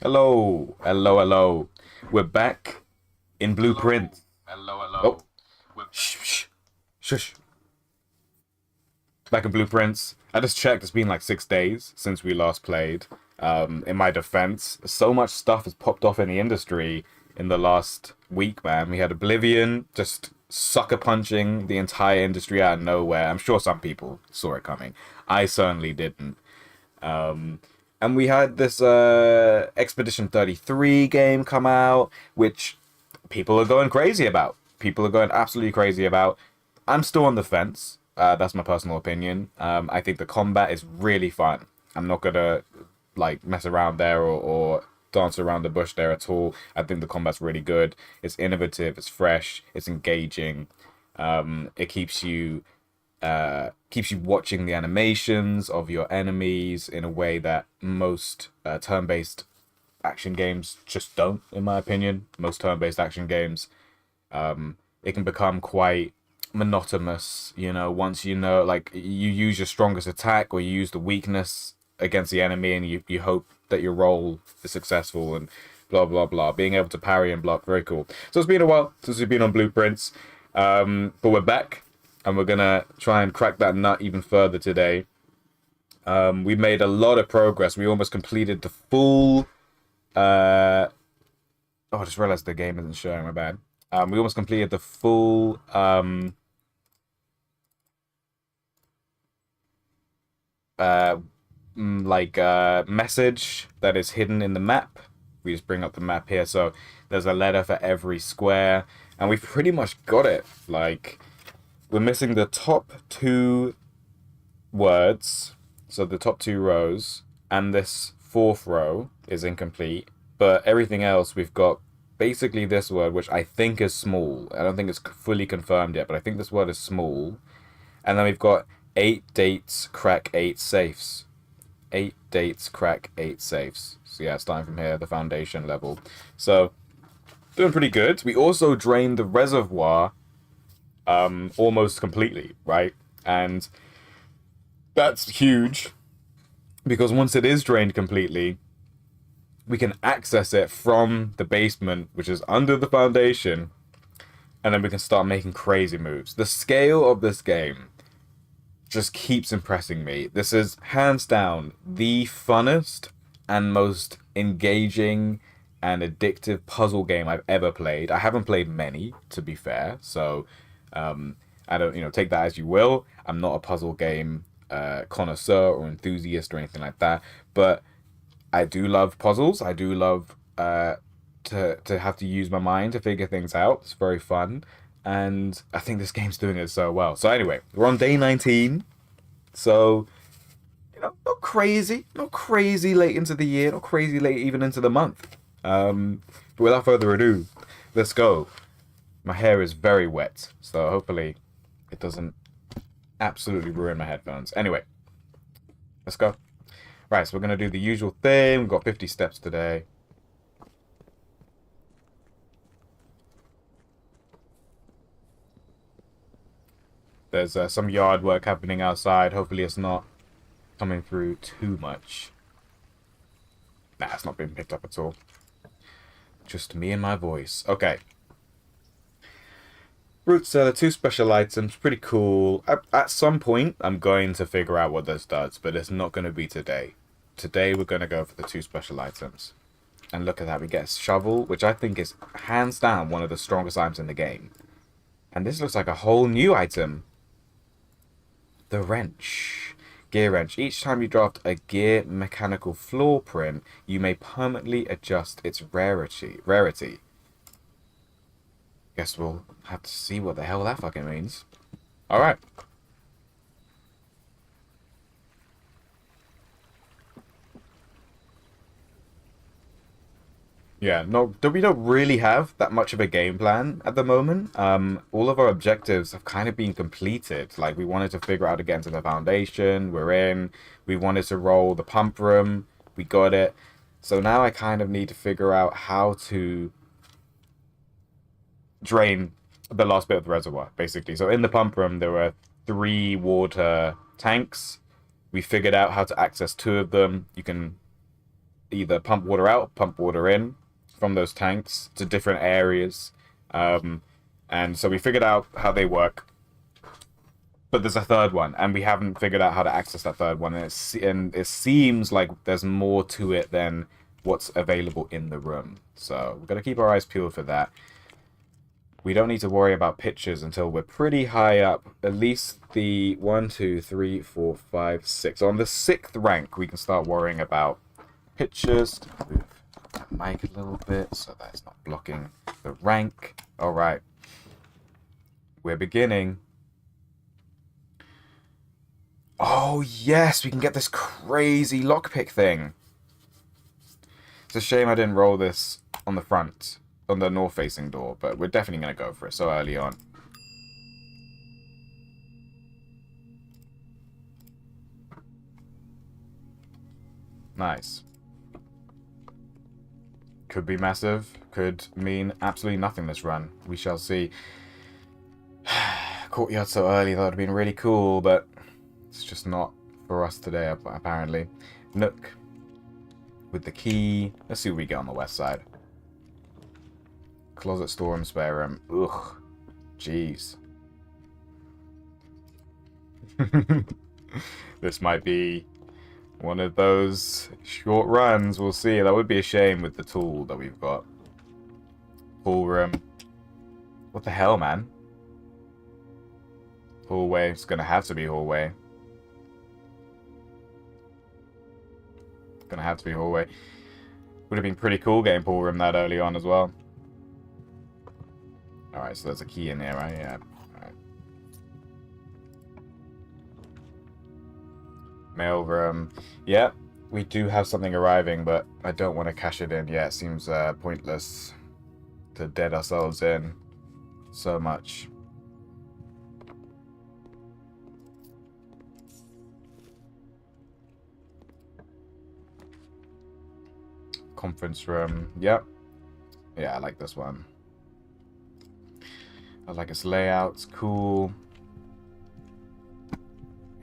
Hello, hello, hello. We're back in Blueprint. Oh, shh, shh, shush. Back in Blueprints. I just checked. It's been like 6 days since we last played. In my defense, so much stuff has popped off in the industry in the last week, man. We had Oblivion just sucker punching the entire industry out of nowhere. I'm sure some people saw it coming. I certainly didn't. And we had this Expedition 33 game come out, which people are going crazy about. People are going absolutely crazy about. I'm still on the fence. That's my personal opinion. I think the combat is really fun. I'm not gonna like mess around there or dance around the bush there at all. I think the combat's really good. It's innovative. It's fresh. It's engaging. It keeps you watching the animations of your enemies in a way that most turn-based action games just don't, in my opinion. Most turn-based action games, it can become quite monotonous, once like you use your strongest attack or you use the weakness against the enemy and you hope that your roll is successful and blah blah blah. Being able to parry and block, very cool. So it's been a while since we've been on Blueprints, but we're back and we're gonna try and crack that nut even further today. We made a lot of progress. We almost completed the full. Oh, I just realized the game isn't showing. My bad. We almost completed the full. Uh, Message that is hidden in the map. We just bring up the map here, so there's a letter for every square, and we've pretty much got it. Like, we're missing the top two words, so the top two rows, and this fourth row is incomplete, but everything else we've got basically this word, which I think is small. I don't think it's fully confirmed yet, but I think this word is small. And then we've got 8 dates, crack 8 safes. 8 dates, crack 8 safes. So yeah, starting from here, the foundation level. So, doing pretty good. We also drained the reservoir almost completely, right? And that's huge because once it is drained completely, we can access it from the basement, which is under the foundation, and then we can start making crazy moves. The scale of this game just keeps impressing me. This is hands down the funnest and most engaging and addictive puzzle game I've ever played. I haven't played many, to be fair, so I don't, take that as you will. I'm not a puzzle game connoisseur or enthusiast or anything like that, but I do love puzzles. I do love to have to use my mind to figure things out. It's very fun, and I think this game's doing it so well. So anyway, we're on day 19, so not crazy late into the year, not crazy late even into the month. But without further ado, let's go. My hair is very wet, so hopefully it doesn't absolutely ruin my headphones. Anyway, let's go. Right, so we're going to do the usual thing. We've got 50 steps today. There's some yard work happening outside. Hopefully it's not coming through too much. Nah, it's not being picked up at all. Just me and my voice. Okay. Root Cellar, 2 special items, pretty cool. At some point, I'm going to figure out what this does, but it's not going to be today. Today, we're going to go for the 2 special items. And look at that, we get a shovel, which I think is hands down one of the strongest items in the game. And this looks like a whole new item. The wrench. Gear wrench. Each time you draft a gear mechanical floor print, you may permanently adjust its rarity. Guess we'll have to see what the hell that fucking means. Alright. Yeah, no, we don't really have that much of a game plan at the moment. All of our objectives have kind of been completed. Like, we wanted to figure out how to get into the foundation, we're in. We wanted to roll the pump room, we got it. So now I kind of need to figure out how to drain the last bit of the reservoir, basically. So in the pump room, there were 3 water tanks. We figured out how to access 2 of them. You can either pump water out, pump water in from those tanks to different areas. And so we figured out how they work. But there's a third one, and we haven't figured out how to access that third one. And it seems like there's more to it than what's available in the room. So we're going to keep our eyes peeled for that. We don't need to worry about pitchers until we're pretty high up. At least the 1, 2, 3, 4, 5, 6. On the 6th rank, we can start worrying about pitchers. Move that mic a little bit so that it's not blocking the rank. All right. We're beginning. Oh, yes, we can get this crazy lockpick thing. It's a shame I didn't roll this on the front, on the north-facing door, but we're definitely going to go for it so early on. Nice. Could be massive, could mean absolutely nothing this run. We shall see. Courtyard so early, that would have been really cool, but it's just not for us today, apparently. Nook with the key. Let's see what we get on the west side. Closet, storeroom, spare room. Ugh. Jeez. This might be one of those short runs. We'll see. That would be a shame with the tool that we've got. Pool room. What the hell, man? Hallway. It's gonna have to be hallway. Gonna have to be hallway. Would have been pretty cool getting pool room that early on as well. Alright, so there's a key in there, right? Yeah. Alright. Mail room. Yeah, we do have something arriving, but I don't want to cash it in yet. It seems pointless to dead ourselves in so much. Conference room. Yep. Yeah, I like this one. I like its layout. It's cool.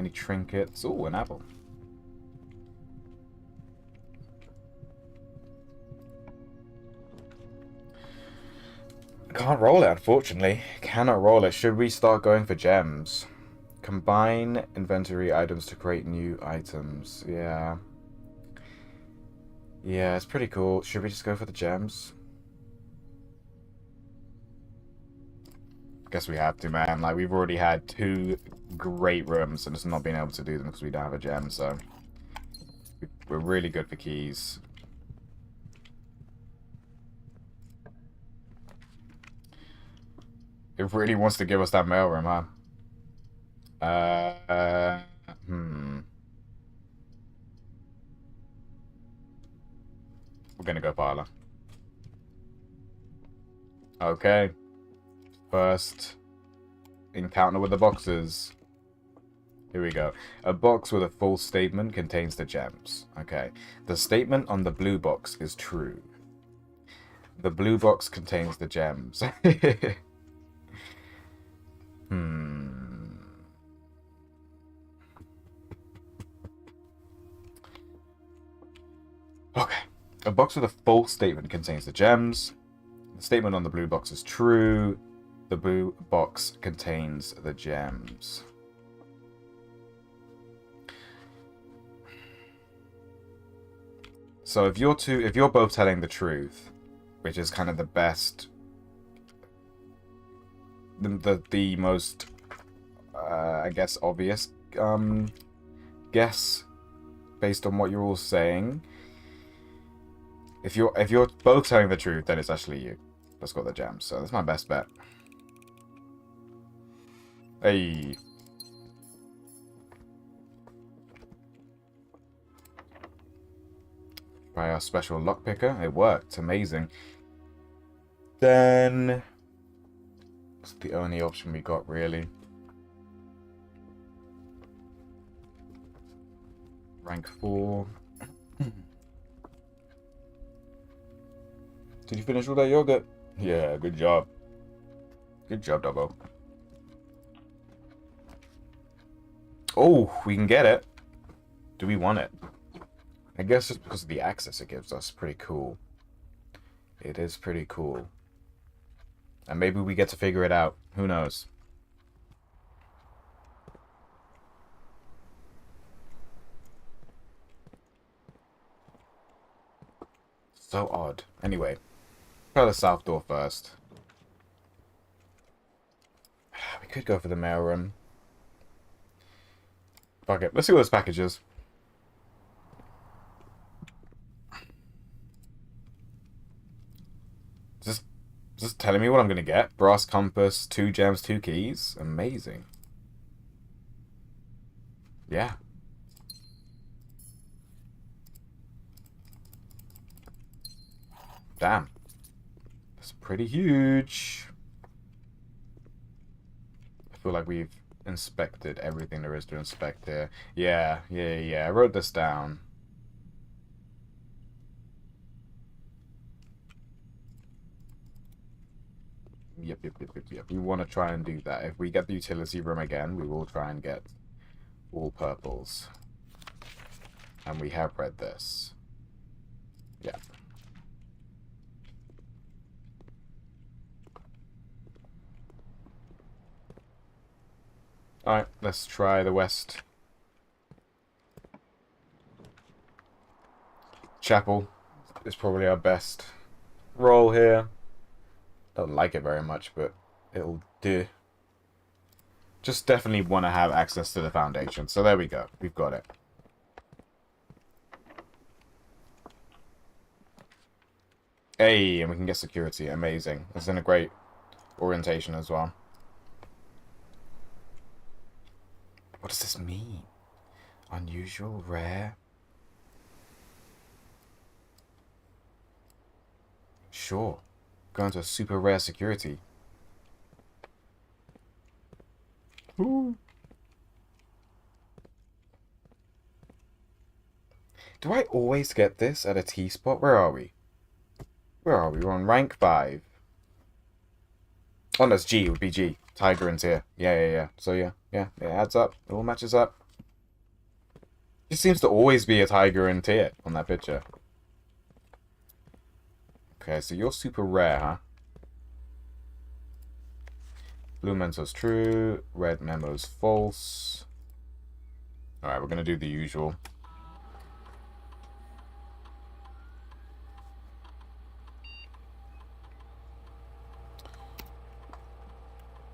Any trinkets? Oh, an apple. Can't roll it, unfortunately. Cannot roll it. Should we start going for gems? Combine inventory items to create new items. Yeah. Yeah, it's pretty cool. Should we just go for the gems? Guess we have to, man. Like, we've already had 2 great rooms and just not being able to do them because we don't have a gem, so we're really good for keys. It really wants to give us that mailroom, huh? We're gonna go parlor. Okay. First encounter with the boxes. Here we go. A box with a false statement contains the gems. Okay. The statement on the blue box is true. The blue box contains the gems. Okay. A box with a false statement contains the gems. The statement on the blue box is true. The blue box contains the gems. So if you're both telling the truth, which is kind of the best, the most, I guess, obvious guess based on what you're all saying. If you're both telling the truth, then it's actually you that's got the gems. So that's my best bet. Hey. Try our special lockpicker. It worked. Amazing. Then it's the only option we got, really. Rank 4. Did you finish all that yogurt? Yeah, good job. Good job, Dubbo. Oh, we can get it. Do we want it? I guess just because of the access it gives us. Pretty cool. It is pretty cool. And maybe we get to figure it out. Who knows? So odd. Anyway, try the south door first. We could go for the mail room. Fuck it. Let's see what this package is. Just telling me what I'm gonna get. Brass compass, 2 gems, 2 keys. Amazing. Yeah. Damn. That's pretty huge. I feel like we've inspected everything there is to inspect here. Yeah. I wrote this down. Yep. We want to try and do that. If we get the utility room again, we will try and get all purples. And we have read this. Yeah. Alright, let's try the west. Chapel is probably our best roll here. Don't like it very much, but it'll do. Just definitely want to have access to the foundation. So there we go. We've got it. Hey, and we can get security. Amazing. It's in a great orientation as well. What does this mean? Unusual, rare? Sure. Going to a super rare security. Ooh. Do I always get this at a T-spot? Where are we? We're on rank 5. Oh, no, it's G. It would be G. Tiger and tier. Yeah. So, yeah. It adds up. It all matches up. It seems to always be a tiger and tier on that picture. Okay, so you're super rare, huh? Blue memento's true. Red memo's false. Alright, we're going to do the usual.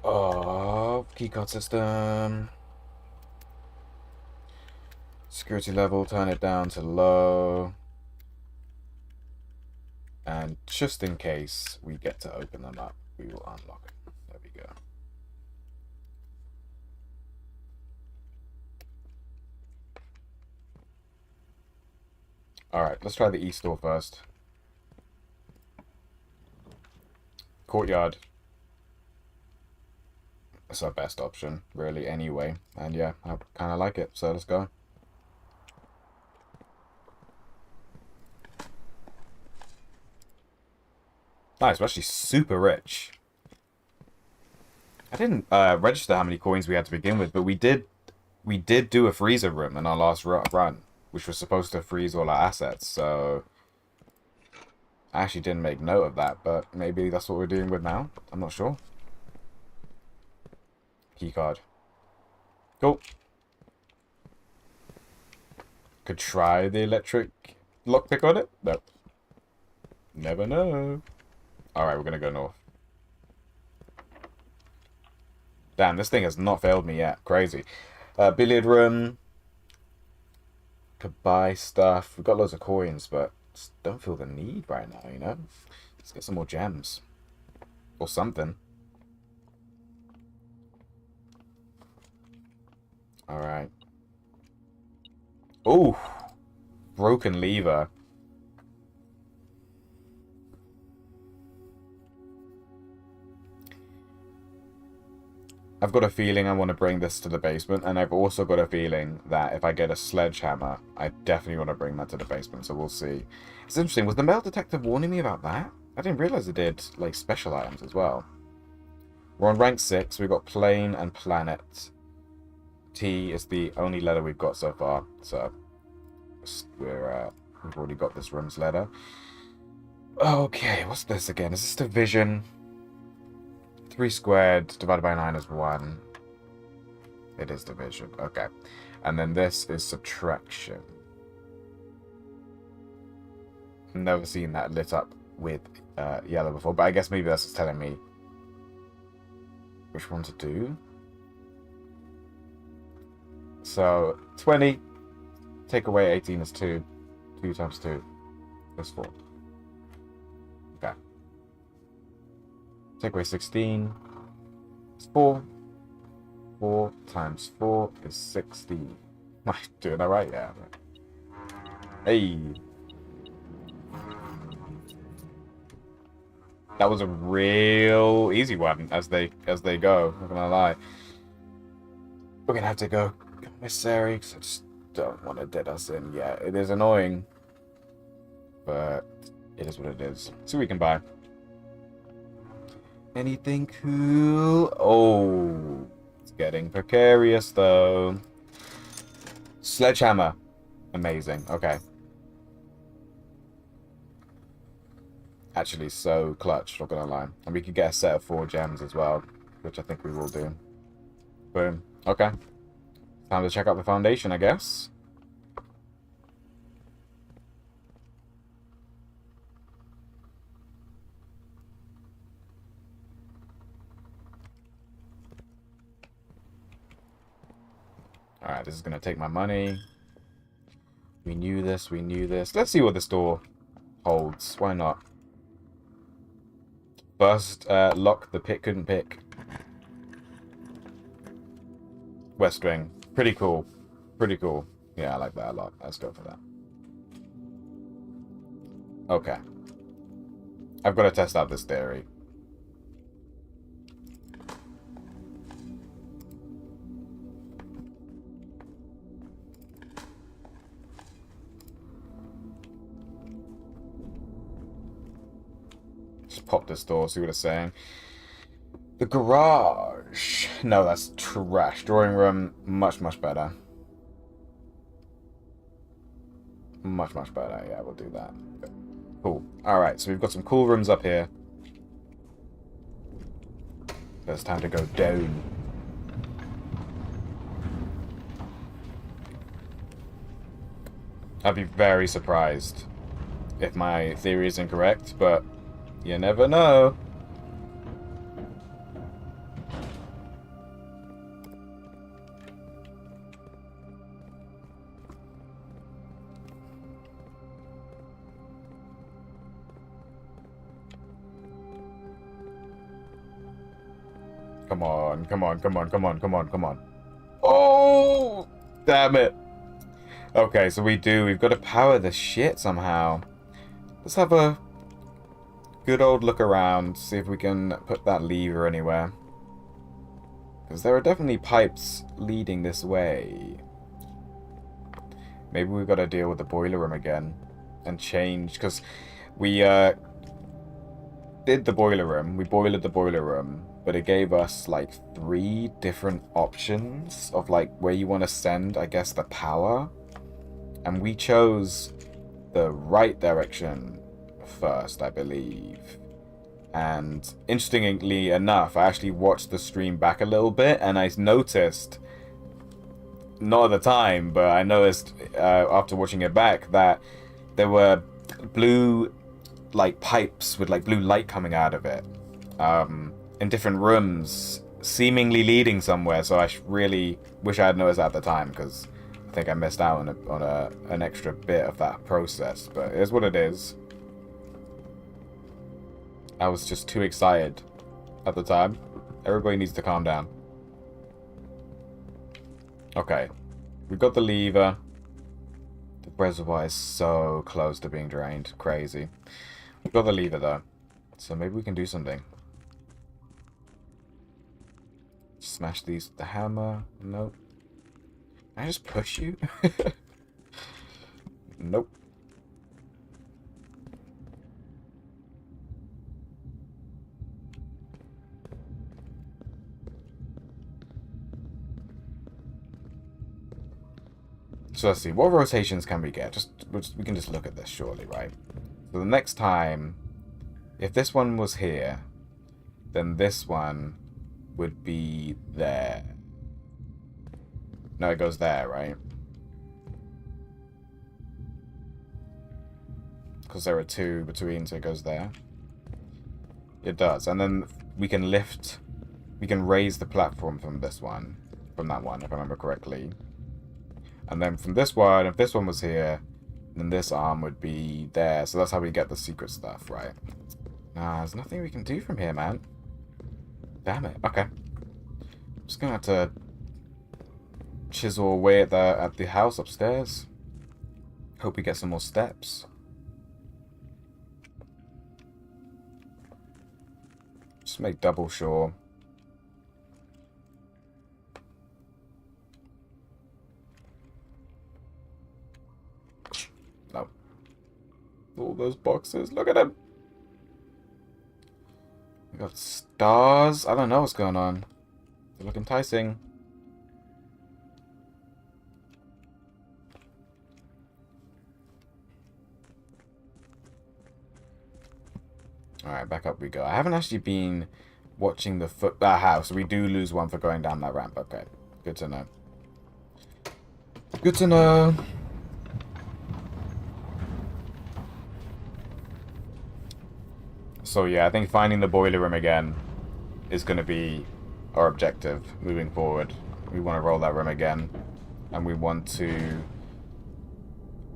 Oh, keycard system. Security level, turn it down to low. And just in case we get to open them up, we will unlock it. There we go. Alright, let's try the east door first. Courtyard. That's our best option, really, anyway. And yeah, I kind of like it, so let's go. Nice, we're actually super rich. I didn't register how many coins we had to begin with, but we did do a freezer room in our last run, which was supposed to freeze all our assets, so I actually didn't make note of that, but maybe that's what we're dealing with now. I'm not sure. Keycard. Cool. Could try the electric lockpick on it? Nope. Never know. Alright, we're gonna go north. Damn, this thing has not failed me yet. Crazy. Billiard room. Could buy stuff. We've got loads of coins, but just don't feel the need right now, you know? Let's get some more gems. Or something. Alright. Ooh. Broken lever. I've got a feeling I want to bring this to the basement, and I've also got a feeling that if I get a sledgehammer, I definitely want to bring that to the basement, so we'll see. It's interesting, was the metal detector warning me about that? I didn't realize it did, like, special items as well. We're on rank 6, we've got plane and planet. T is the only letter we've got so far, so We've already got this room's ladder. Okay, what's this again? Is this division? 3 squared divided by 9 is 1. It is division. Okay. And then this is subtraction. Never seen that lit up with yellow before, but I guess maybe that's just telling me which one to do. So 20, take away 18 is 2. 2 times 2 is 4. Okay. Take away 16 is 4. 4 times 4 is 16. Am I doing that right? Yeah. Hey. That was a real easy one as they go. Not gonna lie. We're gonna have to go commissary because I just don't want to dead us in. Yeah, it is annoying, but it is what it is. See what we can buy. Anything cool? Oh, it's getting precarious though. Sledgehammer, amazing. Okay. Actually, so clutch, not gonna lie. And we could get a set of 4 gems as well, which I think we will do. Boom. Okay. Time to check out the foundation, I guess. Alright, this is gonna take my money. We knew this, we knew this. Let's see what this door holds. Why not? First, lock the pit couldn't pick. West Wing. Pretty cool. Pretty cool. Yeah, I like that a lot. Let's go for that. Okay. I've got to test out this theory. Just pop this door, see what it's saying. The garage. No, that's trash. Drawing room, much, much better. Much, much better. Yeah, we'll do that. Cool. Alright, so we've got some cool rooms up here. So it's time to go down. I'd be very surprised if my theory is incorrect, but you never know. Come on, come on, come on, come on, come on, come on. Oh! Damn it. Okay, so we've got to power this shit somehow. Let's have a good old look around, see if we can put that lever anywhere. Because there are definitely pipes leading this way. Maybe we've got to deal with the boiler room again and change, because we did the boiler room, we boiled the boiler room, but it gave us like 3 different options of like where you want to send, I guess, the power. And we chose the right direction first, I believe. And interestingly enough, I actually watched the stream back a little bit, and I noticed, not at the time, but I noticed after watching it back, that there were blue like pipes with like blue light coming out of it in different rooms, seemingly leading somewhere. So I really wish I had noticed that at the time, because I think I missed out on an extra bit of that process. But it is what it is. I was just too excited at the time. Everybody needs to calm down. Okay, we've got the lever. The reservoir is so close to being drained. Crazy. We've got the lever though, so maybe we can do something. Smash these with the hammer. Nope. Can I just push you? Nope. So let's see. What rotations can we get? We can just look at this, surely, right? So the next time, if this one was here, then this one would be there. No, it goes there, right? Because there are two between, so it goes there. It does. And then we can lift... We can raise the platform from this one. From that one, if I remember correctly. And then from this one, if this one was here, then this arm would be there. So that's how we get the secret stuff, right? Nah, there's nothing we can do from here, man. Damn it. Okay. I'm just gonna have to chisel away at the house upstairs. Hope we get some more steps. Just make double sure. No. All those boxes. Look at them. We got stars. I don't know what's going on. They look enticing. Alright, back up we go. I haven't actually been watching the house. We do lose one for going down that ramp. Okay. Good to know. Good to know. So yeah, I think finding the boiler room again is going to be our objective moving forward. We want to roll that room again. And we want to...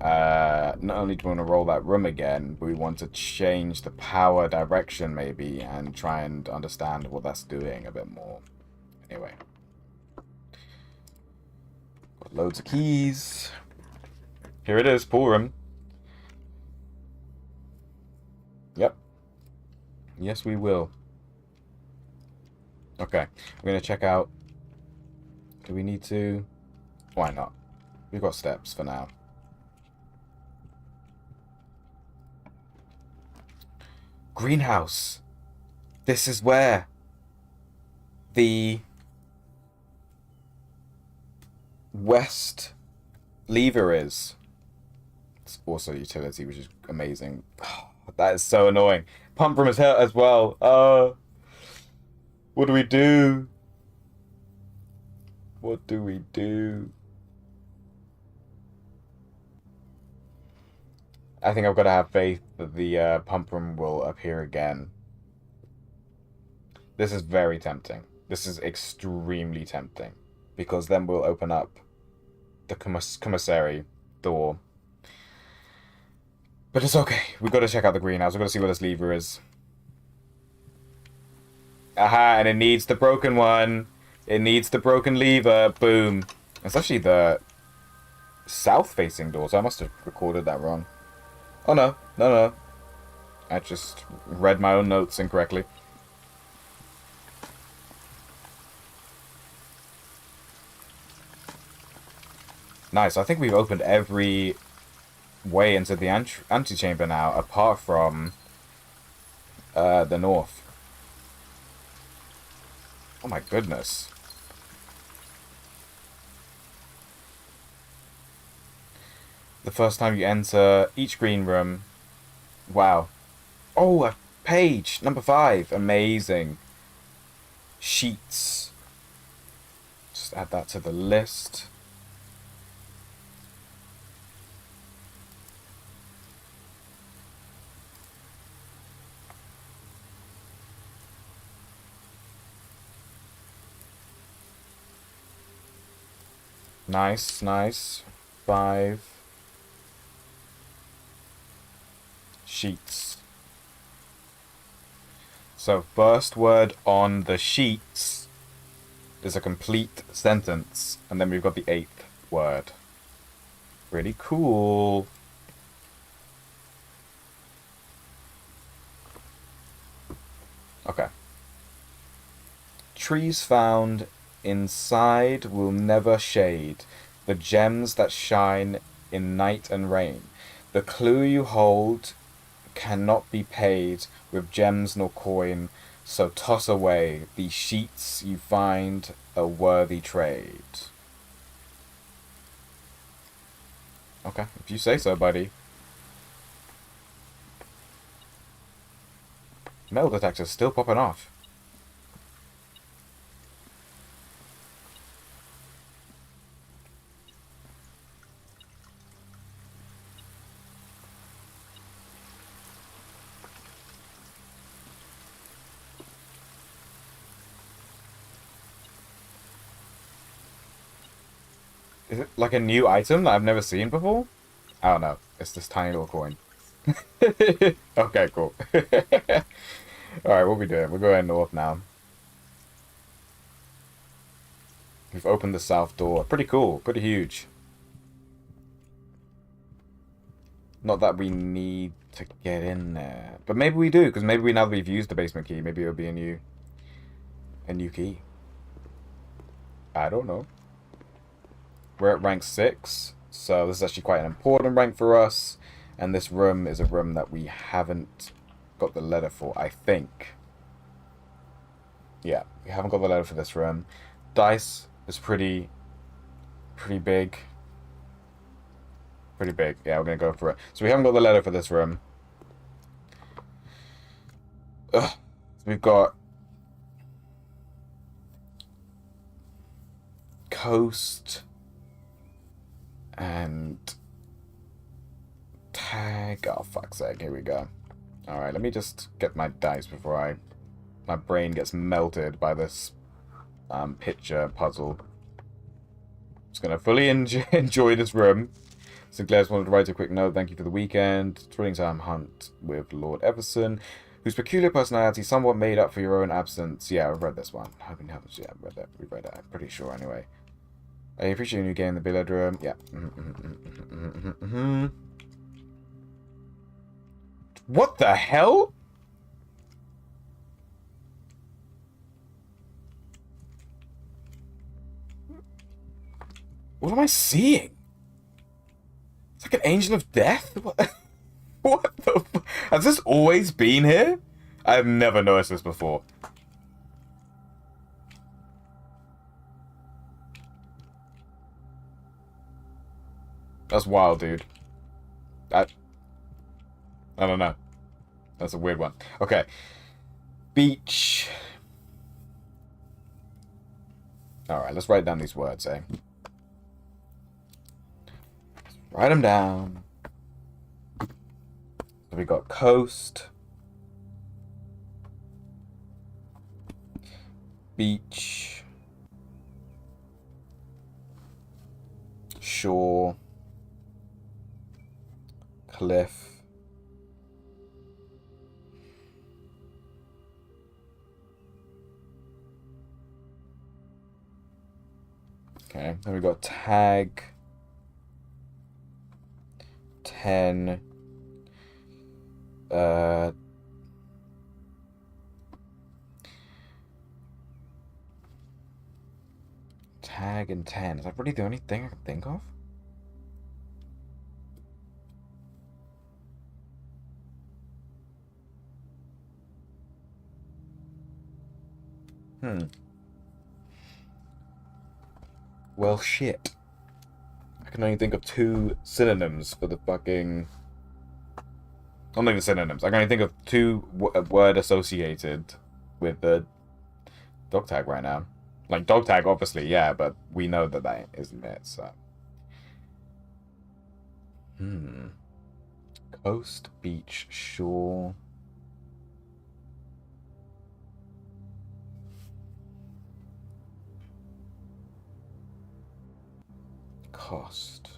not only do we want to roll that room again, but we want to change the power direction maybe and try and understand what that's doing a bit more. Anyway. Got loads of keys. Here it is, pool room. Yep. Yes, we will. Okay. We're going to check out... Do we need to... Why not? We've got steps for now. Greenhouse. This is where the west lever is. It's also utility, which is amazing. Oh, that is so annoying. Pump room is hurt as well. What do we do? What do we do? I think I've got to have faith that the pump room will appear again. This is very tempting. This is extremely tempting. Because then we'll open up the commissary door. But it's okay. We've got to check out the greenhouse. We've got to see what this lever is. Aha, and it needs the broken one. It needs the broken lever. Boom. It's actually the south-facing door, so I must have recorded that wrong. Oh, no. No, no. I just read my own notes incorrectly. Nice. I think we've opened every way into the antechamber now, apart from the north. Oh my goodness. The first time you enter each green room. Wow. Oh, a page. Number 5. Amazing. Sheets. Just add that to the list. Nice, nice. 5 sheets. So first word on the sheets is a complete sentence, and then we've got the 8th word. Really cool. Okay. Trees found inside will never shade, the gems that shine in night and rain. The clue you hold cannot be paid with gems nor coin, so toss away the sheets you find a worthy trade. Okay, if you say so, buddy. Metal detector's still popping off. Is it like a new item that I've never seen before? I don't know. It's this tiny little coin. Okay, cool. Alright, what are we doing? We're going north now. We've opened the south door. Pretty cool. Pretty huge. Not that we need to get in there. But maybe we do, because maybe now that we've used the basement key, maybe it'll be a new key. I don't know. We're at rank 6, so this is actually quite an important rank for us. And this room is a room that we haven't got the letter for, I think. Yeah, we haven't got the letter for this room. Dice is pretty big. Pretty big. Yeah, we're going to go for it. So we haven't got the letter for this room. Ugh. We've got Coast and Tag. Oh, fuck's sake. Here we go. Alright, let me just get my dice before my brain gets melted by this picture puzzle. Just gonna fully enjoy this room. Sinclair just wanted to write a quick note. Thank you for the weekend. Thrilling time hunt with Lord Everson, whose peculiar personality somewhat made up for your own absence. Yeah, I've read this one. Yeah, I've read that. We've read it. I'm pretty sure anyway. I appreciate a new game in the billiard room. Yeah. What the hell? What am I seeing? It's like an angel of death? What, what the f— Has this always been here? I've never noticed this before. That's wild, dude. I don't know. That's a weird one. Okay. Beach. Alright, let's write down these words, eh? Write them down. So we got coast, beach, shore, cliff, okay, then we got tag, 10, tag and 10. Is that really the only thing I can think of? Well, shit. I can only think of 2 synonyms for the fucking— I'm not even synonyms. I can only think of 2 word associated with the dog tag right now. Like, dog tag, obviously, yeah, but we know that that isn't it, so. Coast, beach, shore. Cost.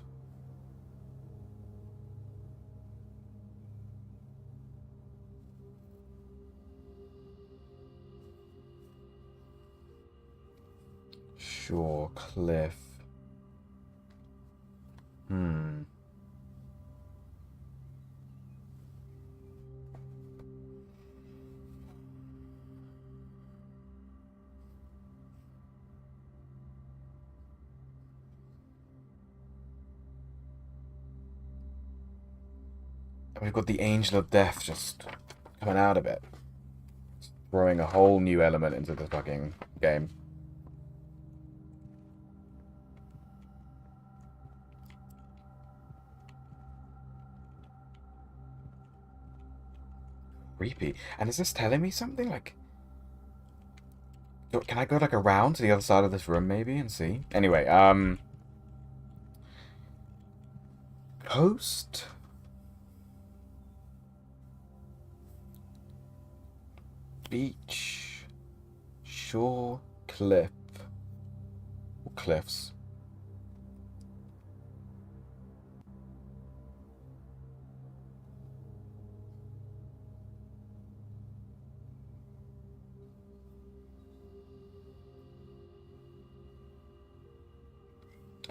Shore, cliff. We've got the Angel of Death just coming out of it. Just throwing a whole new element into the fucking game. creepy. And is this telling me something? Like, can I go like around to the other side of this room maybe and see? Anyway, coast, beach, shore, cliff, or cliffs.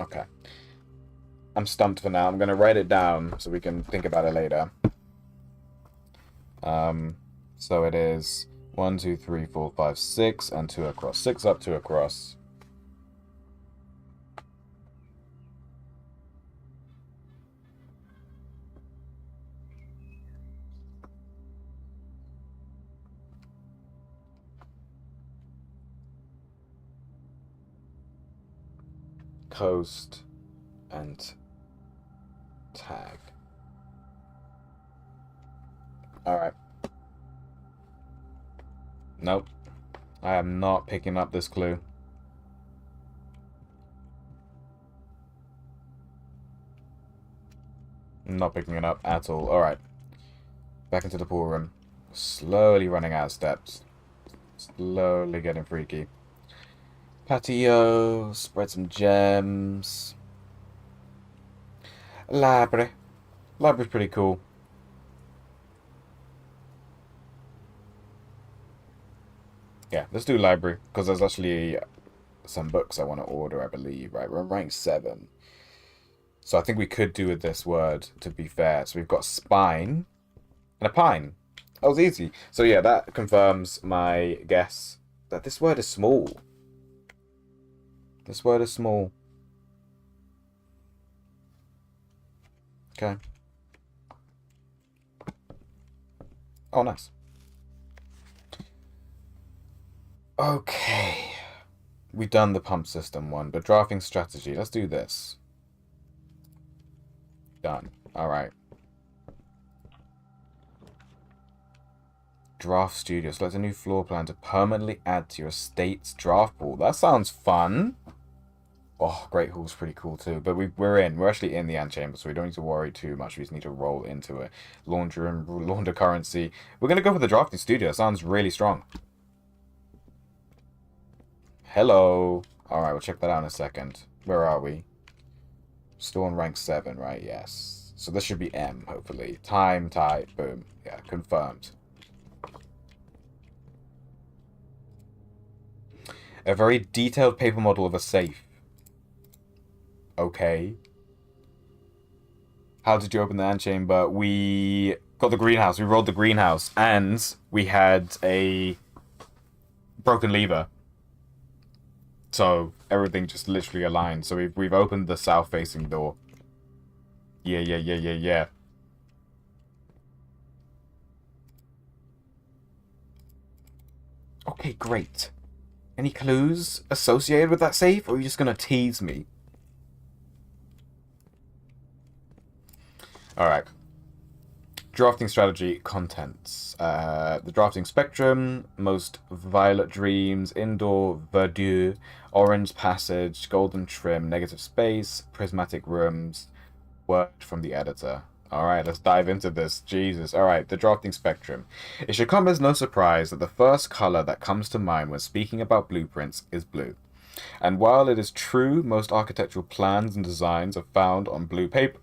Okay. I'm stumped for now. I'm going to write it down so we can think about it later. So it is 1, 2, 3, 4, 5, 6, and 2 across. 6 up, 2 across. Coast and tag. Alright. Nope. I am not picking up this clue. I'm not picking it up at all. Alright. Back into the pool room. Slowly running out of steps. Slowly getting freaky. Patio. Spread some gems. Library. Library's pretty cool. Yeah, let's do library, because there's actually some books I want to order, I believe, right? We're on rank 7. So I think we could do with this word, to be fair. So we've got spine and a pine. That was easy. So yeah, that confirms my guess that this word is small. This word is small. Okay. Oh, nice. Okay. We've done the pump system one, but drafting strategy. Let's do this. Done. Alright. Draft studio. Select a new floor plan to permanently add to your estate's draft pool. That sounds fun. Oh, Great Hall's pretty cool too. But we're in. We're actually in the antechamber, so we don't need to worry too much. We just need to roll into it. Laundry room, launder currency. We're going to go for the drafting studio. It sounds really strong. Hello. Alright, we'll check that out in a second. Where are we? Still on rank 7, right? Yes. So this should be M, hopefully. Time, type, boom. Yeah, confirmed. A very detailed paper model of a safe. Okay. How did you open the antechamber? We got the greenhouse. We rolled the greenhouse. And we had a broken lever. So everything just literally aligned. So we've opened the south-facing door. Yeah. Okay, great. Any clues associated with that safe, or are you just gonna tease me? Alright. Drafting strategy, contents. The drafting spectrum, most violet dreams, indoor verdure, orange passage, golden trim, negative space, prismatic rooms, word from the editor. Alright, let's dive into this. Jesus. Alright, the drafting spectrum. It should come as no surprise that the first color that comes to mind when speaking about blueprints is blue. And while it is true most architectural plans and designs are found on blue paper,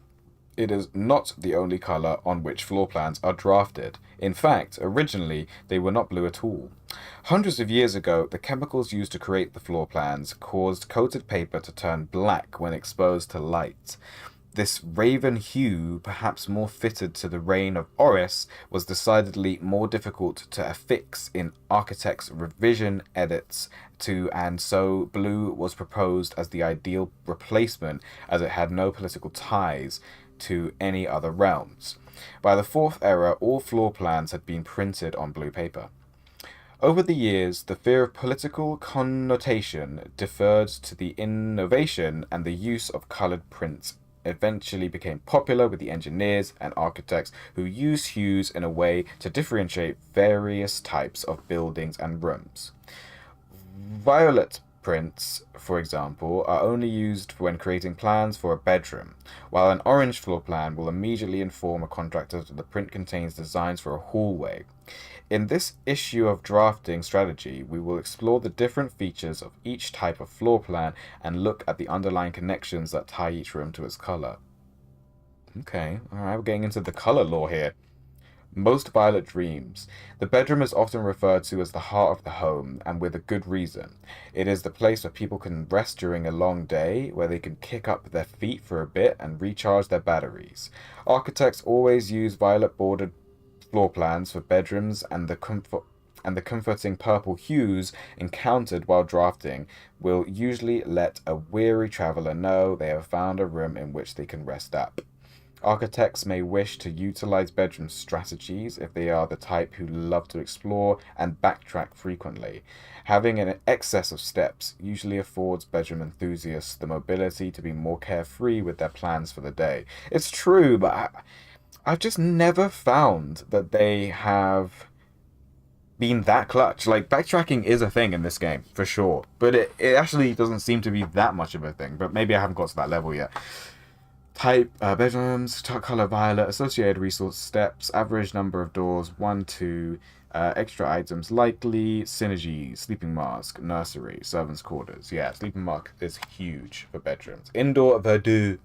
it is not the only color on which floor plans are drafted. In fact, originally, they were not blue at all. Hundreds of years ago, the chemicals used to create the floor plans caused coated paper to turn black when exposed to light. This raven hue, perhaps more fitted to the reign of Oris, was decidedly more difficult to affix in architects' revision edits to, and so blue was proposed as the ideal replacement, as it had no political ties to any other realms. By the 4th era, all floor plans had been printed on blue paper. Over the years, the fear of political connotation deferred to the innovation and the use of colored prints eventually became popular with the engineers and architects who used hues in a way to differentiate various types of buildings and rooms. Violet prints, for example, are only used when creating plans for a bedroom, while an orange floor plan will immediately inform a contractor that the print contains designs for a hallway. In this issue of drafting strategy, we will explore the different features of each type of floor plan and look at the underlying connections that tie each room to its color. Okay, alright, we're getting into the color lore here. Most violet dreams. The bedroom is often referred to as the heart of the home, and with a good reason. It is the place where people can rest during a long day, where they can kick up their feet for a bit and recharge their batteries. Architects always use violet bordered floor plans for bedrooms, and the comforting purple hues encountered while drafting will usually let a weary traveler know they have found a room in which they can rest up. Architects may wish to utilize bedroom strategies if they are the type who love to explore and backtrack frequently. Having an excess of steps usually affords bedroom enthusiasts the mobility to be more carefree with their plans for the day. It's true, but I've just never found that they have been that clutch. Like, backtracking is a thing in this game, for sure. But it actually doesn't seem to be that much of a thing. But maybe I haven't got to that level yet. Type, bedrooms, color violet, associated resource steps, average number of doors, 1, 2, extra items, likely, synergy, sleeping mask, nursery, servants' quarters. Yeah, sleeping mask is huge for bedrooms. Indoor Verdure.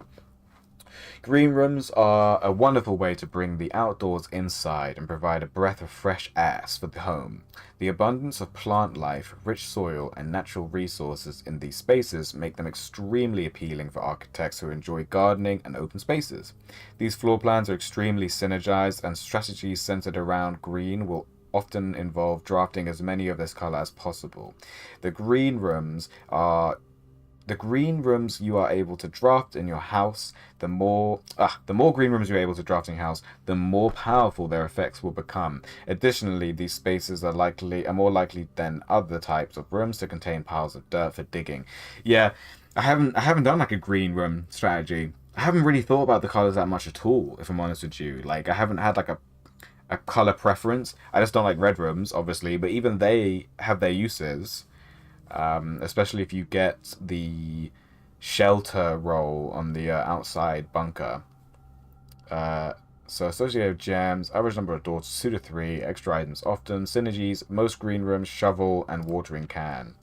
Green rooms are a wonderful way to bring the outdoors inside and provide a breath of fresh air for the home. The abundance of plant life, rich soil, and natural resources in these spaces make them extremely appealing for architects who enjoy gardening and open spaces. These floor plans are extremely synergized, and strategies centered around green will often involve drafting as many of this color as possible. The green rooms you are able to draft in your house, the more green rooms you're able to draft in your house, the more powerful their effects will become. Additionally, these spaces are more likely than other types of rooms to contain piles of dirt for digging. Yeah, I haven't done like a green room strategy. I haven't really thought about the colors that much at all, if I'm honest with you. Like, I haven't had like a color preference. I just don't like red rooms, obviously, but even they have their uses. Especially if you get the shelter role on the outside bunker. So associated gems, average number of doors 2 to 3, extra items often, synergies, most green rooms, shovel, and watering can.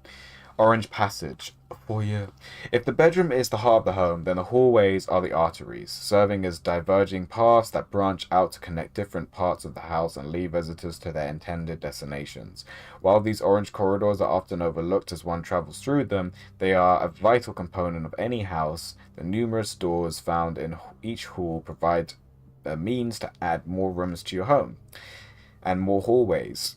Orange passage. Foyer. If the bedroom is the heart of the home, then the hallways are the arteries, serving as diverging paths that branch out to connect different parts of the house and lead visitors to their intended destinations. While these orange corridors are often overlooked as one travels through them, they are a vital component of any house. The numerous doors found in each hall provide a means to add more rooms to your home and more hallways.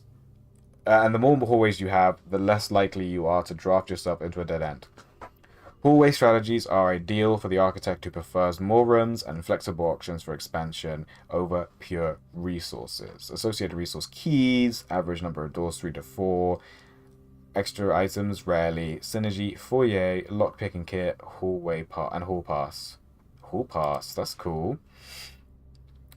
And the more hallways you have, the less likely you are to draft yourself into a dead end. Hallway strategies are ideal for the architect who prefers more rooms and flexible options for expansion over pure resources. Associated resource keys, average number of doors 3 to 4, extra items rarely, synergy, foyer, lockpicking kit, and hall pass. Hall pass, that's cool.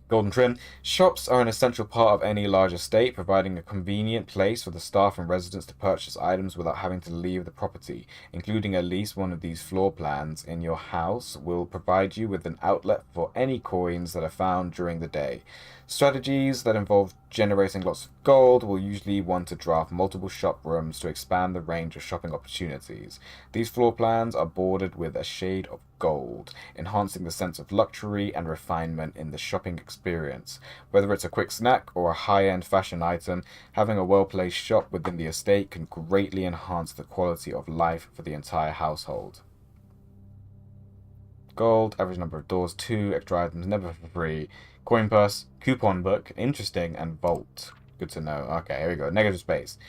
Golden trim. Shops are an essential part of any large estate, providing a convenient place for the staff and residents to purchase items without having to leave the property. Including at least one of these floor plans in your house will provide you with an outlet for any coins that are found during the day. Strategies that involve generating lots of gold will usually want to draft multiple shop rooms to expand the range of shopping opportunities. These floor plans are bordered with a shade of gold, enhancing the sense of luxury and refinement in the shopping experience. Whether it's a quick snack or a high-end fashion item, having a well-placed shop within the estate can greatly enhance the quality of life for the entire household. Gold, average number of doors 2, extra items never for free. Coin purse, coupon book, interesting, and vault. Good to know. Okay, here we go. Negative space.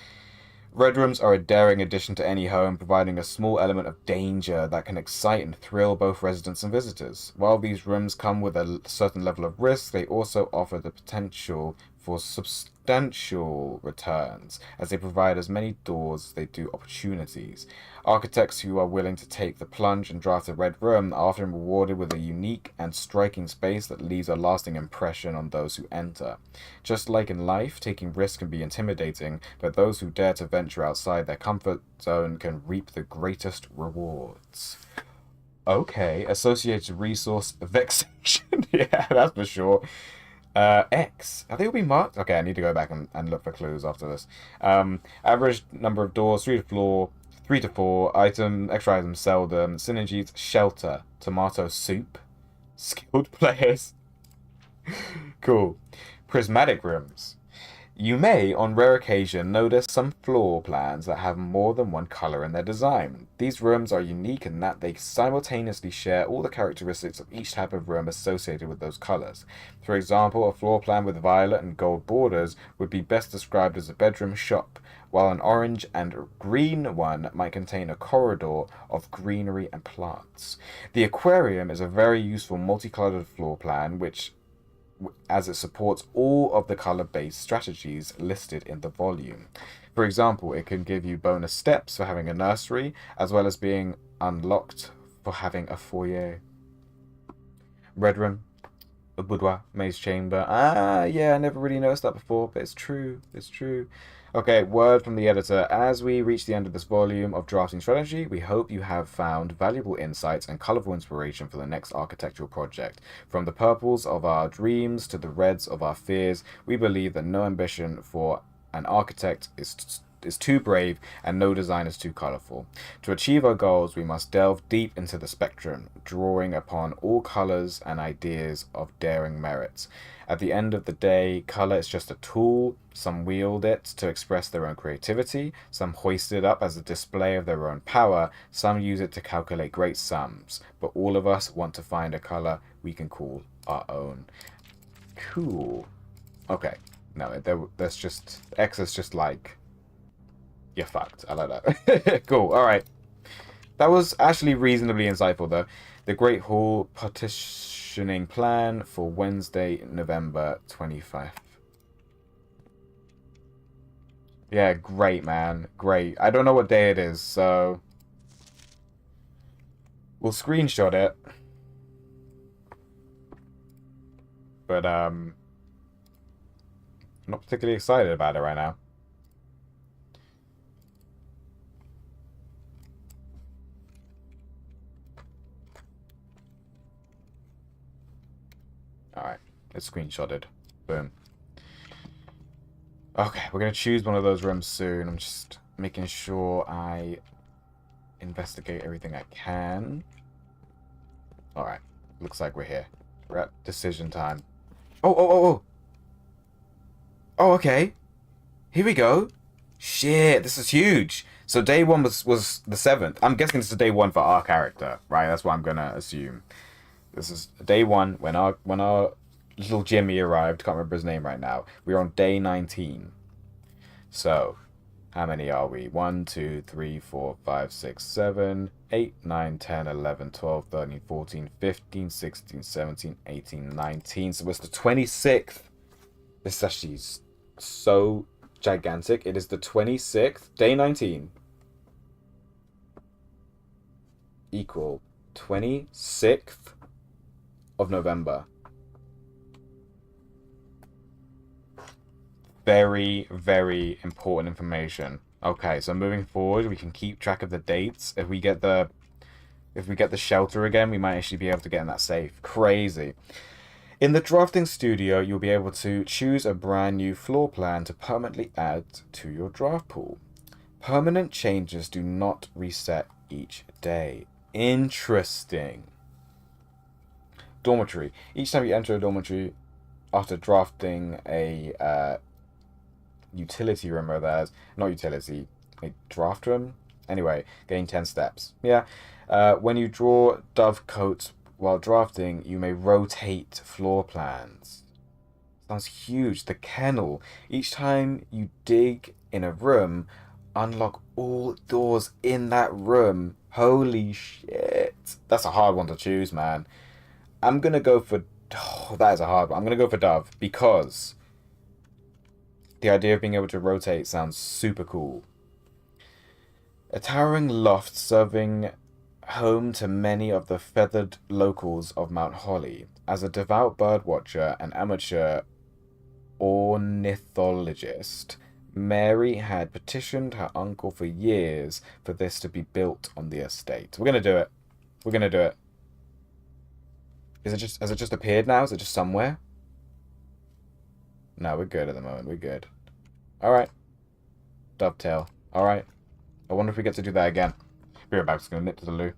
Red rooms are a daring addition to any home, providing a small element of danger that can excite and thrill both residents and visitors. While these rooms come with a certain level of risk, they also offer the potential for substantial returns, as they provide as many doors as they do opportunities. Architects who are willing to take the plunge and draft a red room are often rewarded with a unique and striking space that leaves a lasting impression on those who enter. Just like in life, taking risks can be intimidating, but those who dare to venture outside their comfort zone can reap the greatest rewards. Okay, associated resource vexation. Yeah, that's for sure. X. Are they all being marked? Okay, I need to go back and look for clues after this. Average number of doors, 3 to 4. Extra items seldom. Synergies, shelter, tomato soup. Skilled players. Cool. Prismatic rooms. You may, on rare occasion, notice some floor plans that have more than one color in their design. These rooms are unique in that they simultaneously share all the characteristics of each type of room associated with those colors. For example, a floor plan with violet and gold borders would be best described as a bedroom shop, while an orange and green one might contain a corridor of greenery and plants. The aquarium is a very useful multicolored floor plan which as it supports all of the color-based strategies listed in the volume. For example, it can give you bonus steps for having a nursery, as well as being unlocked for having a foyer. Red room, a boudoir, maze chamber. Ah, yeah, I never really noticed that before, but it's true. It's true. Okay, word from the editor. As we reach the end of this volume of Drafting Strategy, we hope you have found valuable insights and colorful inspiration for the next architectural project. From the purples of our dreams to the reds of our fears, we believe that no ambition for an architect is too brave and no design is too colorful. To achieve our goals, we must delve deep into the spectrum, drawing upon all colors and ideas of daring merits. At the end of the day, color is just a tool. Some wield it to express their own creativity, some hoist it up as a display of their own power, some use it to calculate great sums, but all of us want to find a color we can call our own. Cool. Okay. No, that's just... X is just like... You're fucked. I like that. Cool. Alright. That was actually reasonably insightful, though. The Great Hall Partitioning Plan for Wednesday, November 25th. Yeah, great, man. Great. I don't know what day it is, so... We'll screenshot it. But, I'm not particularly excited about it right now. Alright, it's screenshotted. Boom. Okay, we're going to choose one of those rooms soon. I'm just making sure I investigate everything I can. Alright, looks like we're here. We're at decision time. Oh! Oh, okay. Here we go. Shit, this is huge. So day one was the 7th. I'm guessing this is day one for our character, right? That's what I'm going to assume. This is day one when our little Jimmy arrived. Can't remember his name right now. We're on day 19. So, how many are we? 1, 2, 3, 4, 5, 6, 7, 8, 9, 10, 11, 12, 13, 14, 15, 16, 17, 18, 19. So it's the 26th. This is actually so gigantic. It is the 26th. Day 19. Equal 26th of November. Very, very important information. Okay, so moving forward, we can keep track of the dates. If we get the shelter again, we might actually be able to get in that safe. Crazy. In the drafting studio, you'll be able to choose a brand new floor plan to permanently add to your draft pool. Permanent changes do not reset each day. Interesting. Dormitory. Each time you enter a dormitory after drafting a utility room, or there's not utility, a draft room. Anyway, gain 10 steps. Yeah. When you draw dove coats while drafting, you may rotate floor plans. Sounds huge. The kennel. Each time you dig in a room, unlock all doors in that room. Holy shit. That's a hard one to choose, man. I'm going to go for... Oh, that is a hard one. I'm going to go for Dove because The idea of being able to rotate sounds super cool. A towering loft serving home to many of the feathered locals of Mount Holly. As a devout birdwatcher and amateur ornithologist, Mary had petitioned her uncle for years for this to be built on the estate. We're gonna do it. We're gonna do it. Has it just appeared now? Is it just somewhere? No, we're good at the moment. We're good. Alright. Dovetail. Alright. I wonder if we get to do that again. Be right back. Just gonna nip to the loo.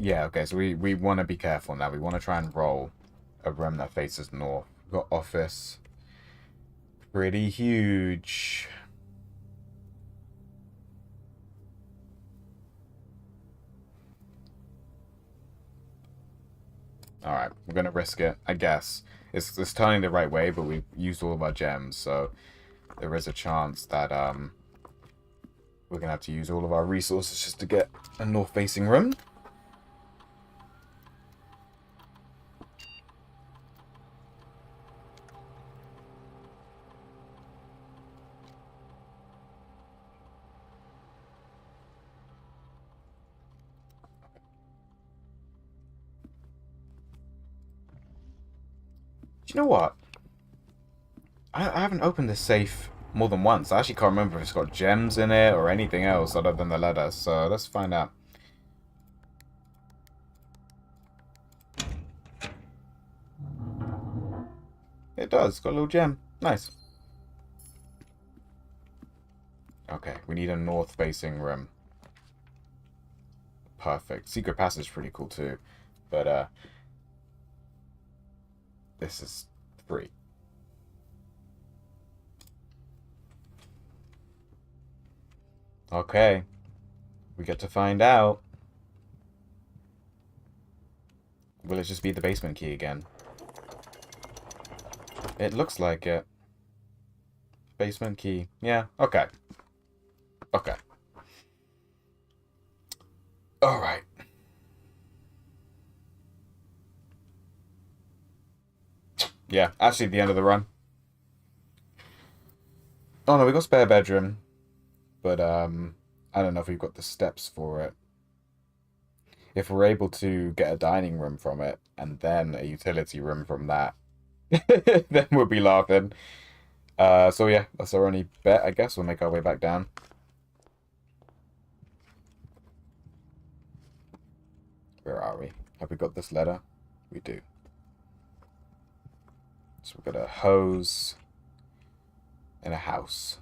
Yeah, okay, so we want to be careful now. We want to try and roll a room that faces north. We've got office. Pretty huge. Alright, we're gonna risk it, I guess. It's turning the right way, but we've used all of our gems, so there is a chance that we're gonna have to use all of our resources just to get a north-facing room. Do you know what? I haven't opened this safe more than once. I actually can't remember if it's got gems in it or anything else other than the letter, so let's find out. It does. Got a little gem. Nice. Okay, we need a north-facing room. Perfect. Secret passage is pretty cool too, but this is free. Okay, we get to find out. Will it just be the basement key again? It looks like it. Basement key. Yeah, okay. Okay. Alright. Yeah, actually the end of the run. Oh no, we got spare bedroom. But I don't know if we've got the steps for it. If we're able to get a dining room from it, and then a utility room from that, then we'll be laughing. So yeah, that's our only bet, I guess. We'll make our way back down. Where are we? Have we got this letter? We do. So we've got a hose and a house.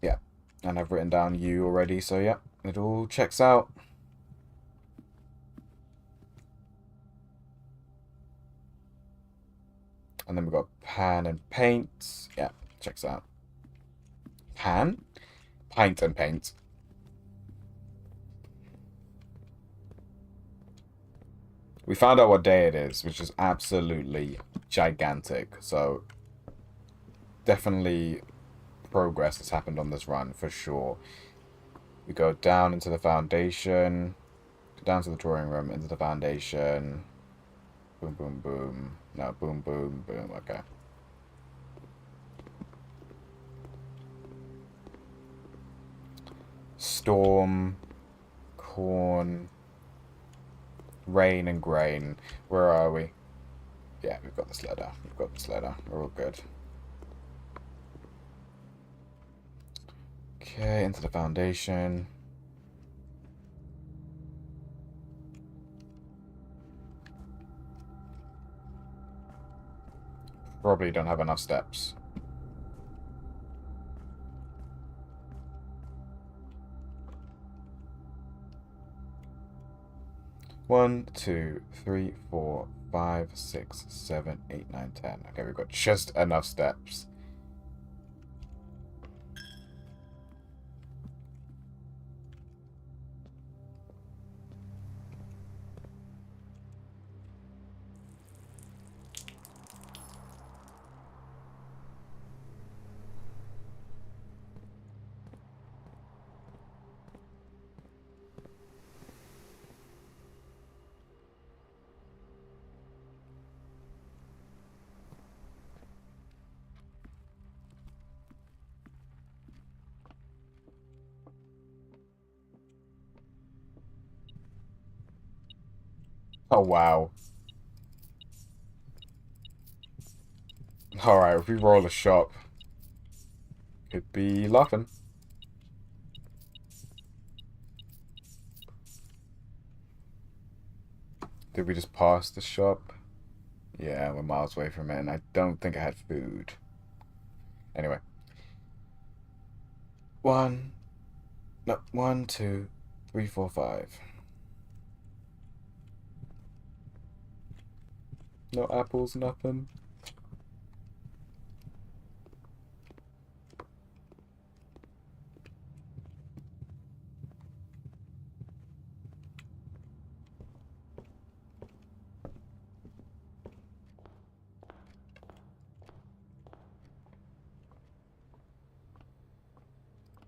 Yeah. And I've written down you already, so yeah, it all checks out. And then we've got pan and paint. Yeah, checks out. Pan? Pint and paint. We found out what day it is, which is absolutely gigantic. So, definitely progress has happened on this run, for sure. We go down into the foundation, down to the drawing room, into the foundation. Boom, boom, boom. No, boom, boom, boom. Okay. Storm, corn, rain, and grain. Where are we? Yeah, we've got this letter. We've got this letter. We're all good. Okay, into the foundation. Probably don't have enough steps. One, two, three, 4, 5, 6, 7, 8, 9, 10. Okay, we've got just enough steps. Oh, wow. Alright, if we roll a shop, could be laughing. Did we just pass the shop? Yeah, we're miles away from it, and I don't think I had food. Anyway. One, no, 1, 2, 3, 4, 5. No apples, nothing.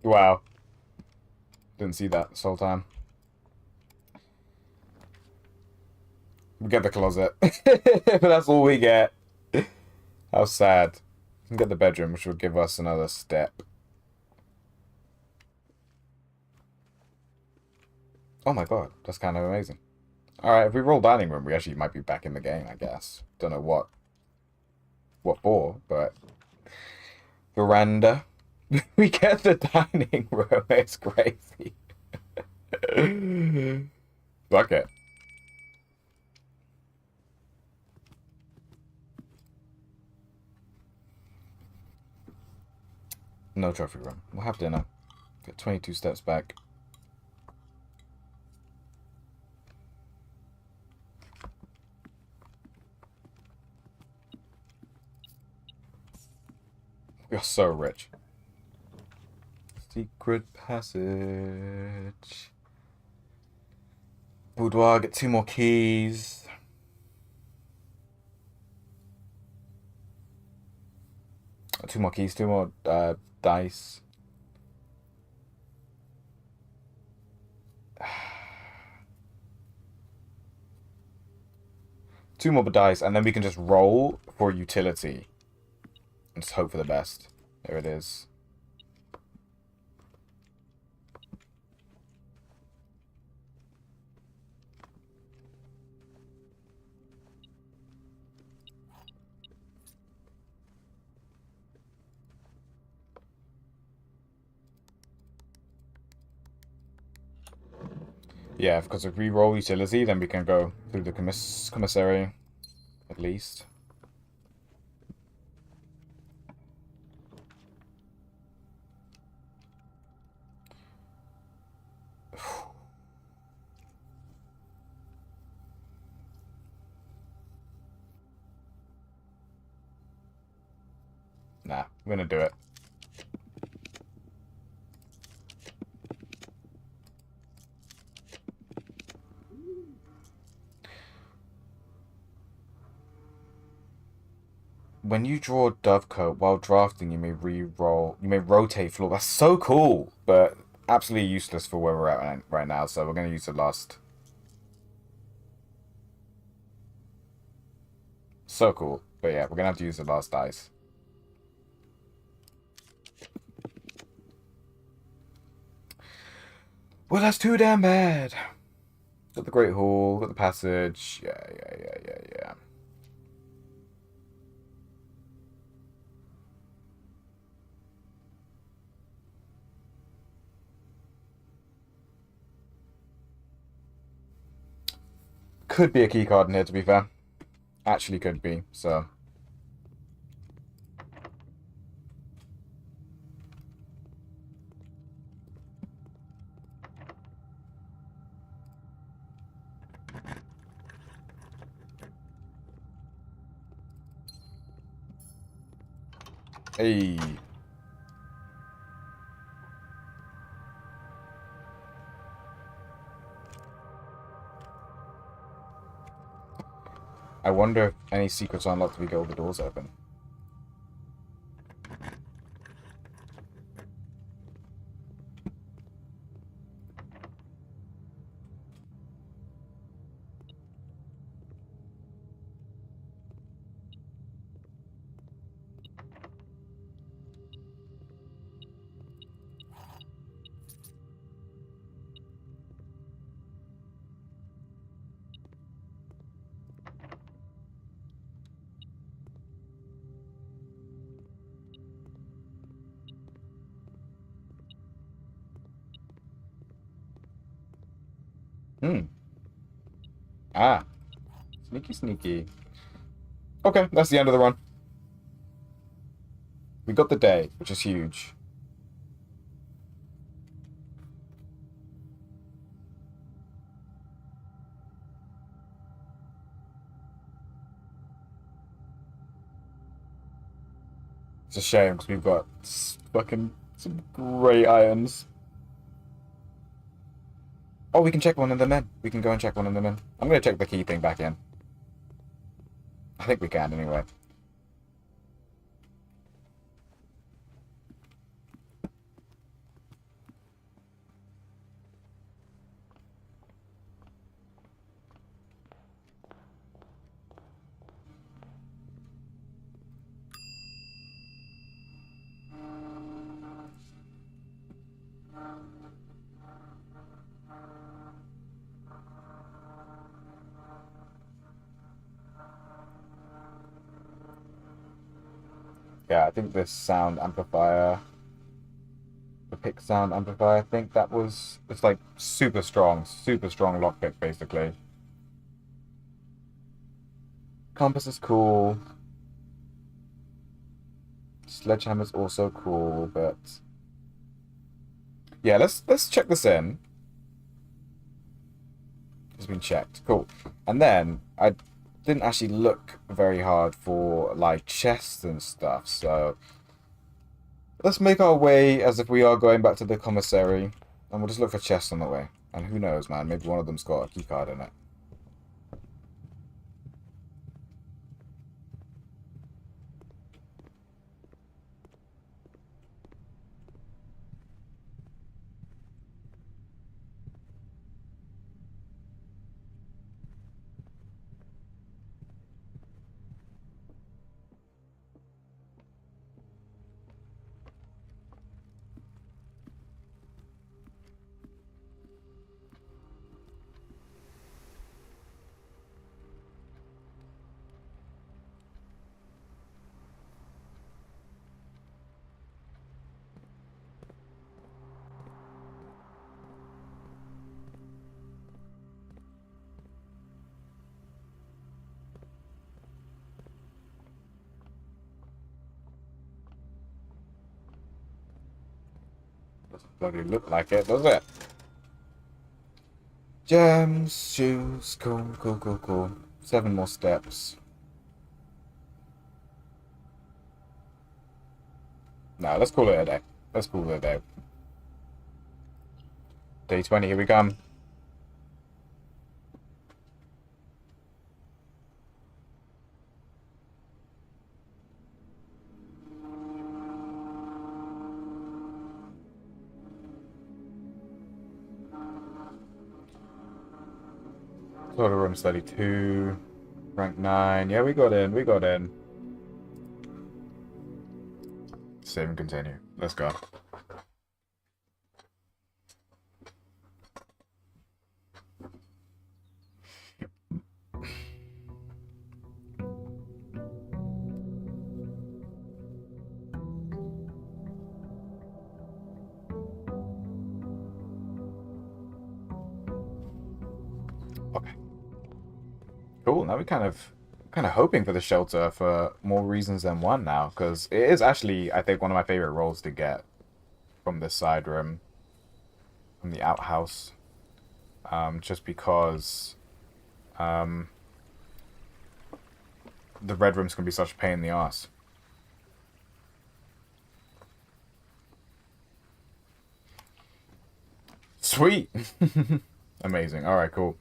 Wow. Didn't see that this whole time. We get the closet. But that's all we get. How sad. We can get the bedroom, which will give us another step. Oh my god, that's kind of amazing. Alright, if we roll dining room, we actually might be back in the game, I guess. Don't know what for, but veranda. We get the dining room. It's crazy. Fuck it. No trophy room. We'll have dinner. Get 22 steps back. We are so rich. Secret passage. Boudoir, get 2 more keys. Two more keys, 2 more dice. Two more dice, and then we can just roll for utility. And just hope for the best. There it is. Yeah, because if we roll utility, then we can go through the commissary, at least. Nah, we're gonna do it. When you draw Dovecoat while drafting, you may re-roll. You may rotate floor. That's so cool, but absolutely useless for where we're at right now. So we're gonna use the last. So cool, but yeah, we're gonna have to use the last dice. Well, that's too damn bad. Got the Great Hall, got the passage. Yeah. Could be a key card in here, to be fair. Actually could be, so. Hey. I wonder if any secrets are unlocked if we get all the doors open. Hmm. Ah. Sneaky. Okay, that's the end of the run. We got the day, which is huge. It's a shame because we've got fucking some great items. Oh, we can check one of them in. We can go and check one of them in. I'm going to check the key thing back in. I think we can anyway. Yeah, I think this sound amplifier, the pick sound amplifier, I think that was, it's like super strong lockpick basically. Compass is cool. Sledgehammer's also cool, but yeah, let's check this in. It's been checked. Cool. And then I didn't actually look very hard for like chests and stuff, so let's make our way as if we are going back to the commissary, and we'll just look for chests on the way. And who knows, man, maybe one of them's got a key card in it. Doesn't bloody look like it, does it? Gems, shoes, cool. 7 more steps. No, let's call it a day. Let's call it a day. Day 20, here we come. Total room's 32. Rank 9. Yeah, we got in. Save and continue. Let's go. Okay. Cool. Now we kind of hoping for the shelter for more reasons than one now, because it is actually, I think, one of my favorite roles to get from this side room, from the outhouse. Just because the red room's gonna be such a pain in the ass. Sweet. Amazing. All right, cool.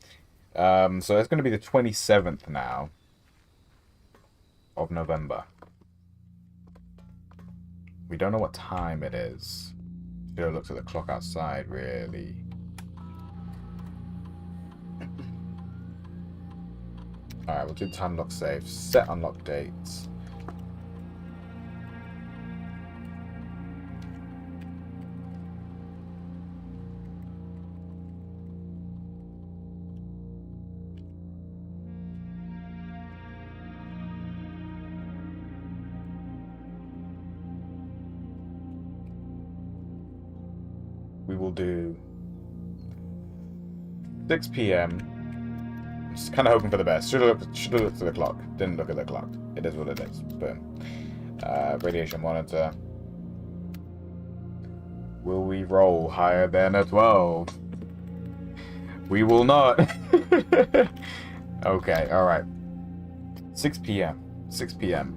So it's going to be the 27th now of November. We don't know what time it is. Should have looked at the clock outside, really. Alright, we'll do the time lock save. Set unlock dates. We will do 6 p.m. Just kind of hoping for the best. Should have looked at the clock. Didn't look at the clock. It is what it is. Boom. Radiation monitor. Will we roll higher than a 12? We will not. Okay, alright. 6 p.m. 6 p.m.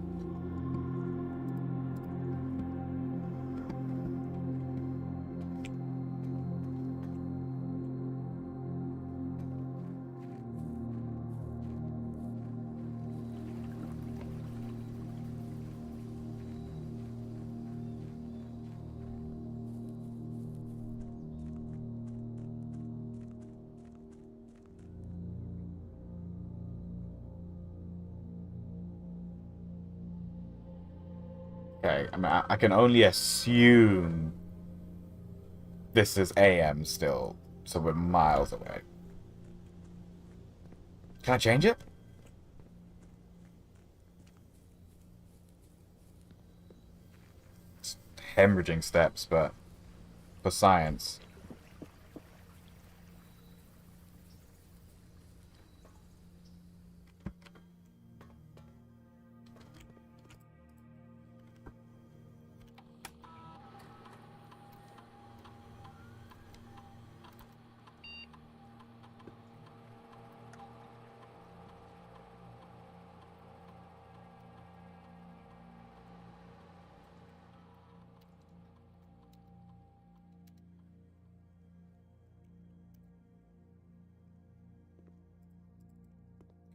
Okay, I mean, I can only assume this is AM still, so we're miles away. Can I change it? hemorrhaging steps, but for science.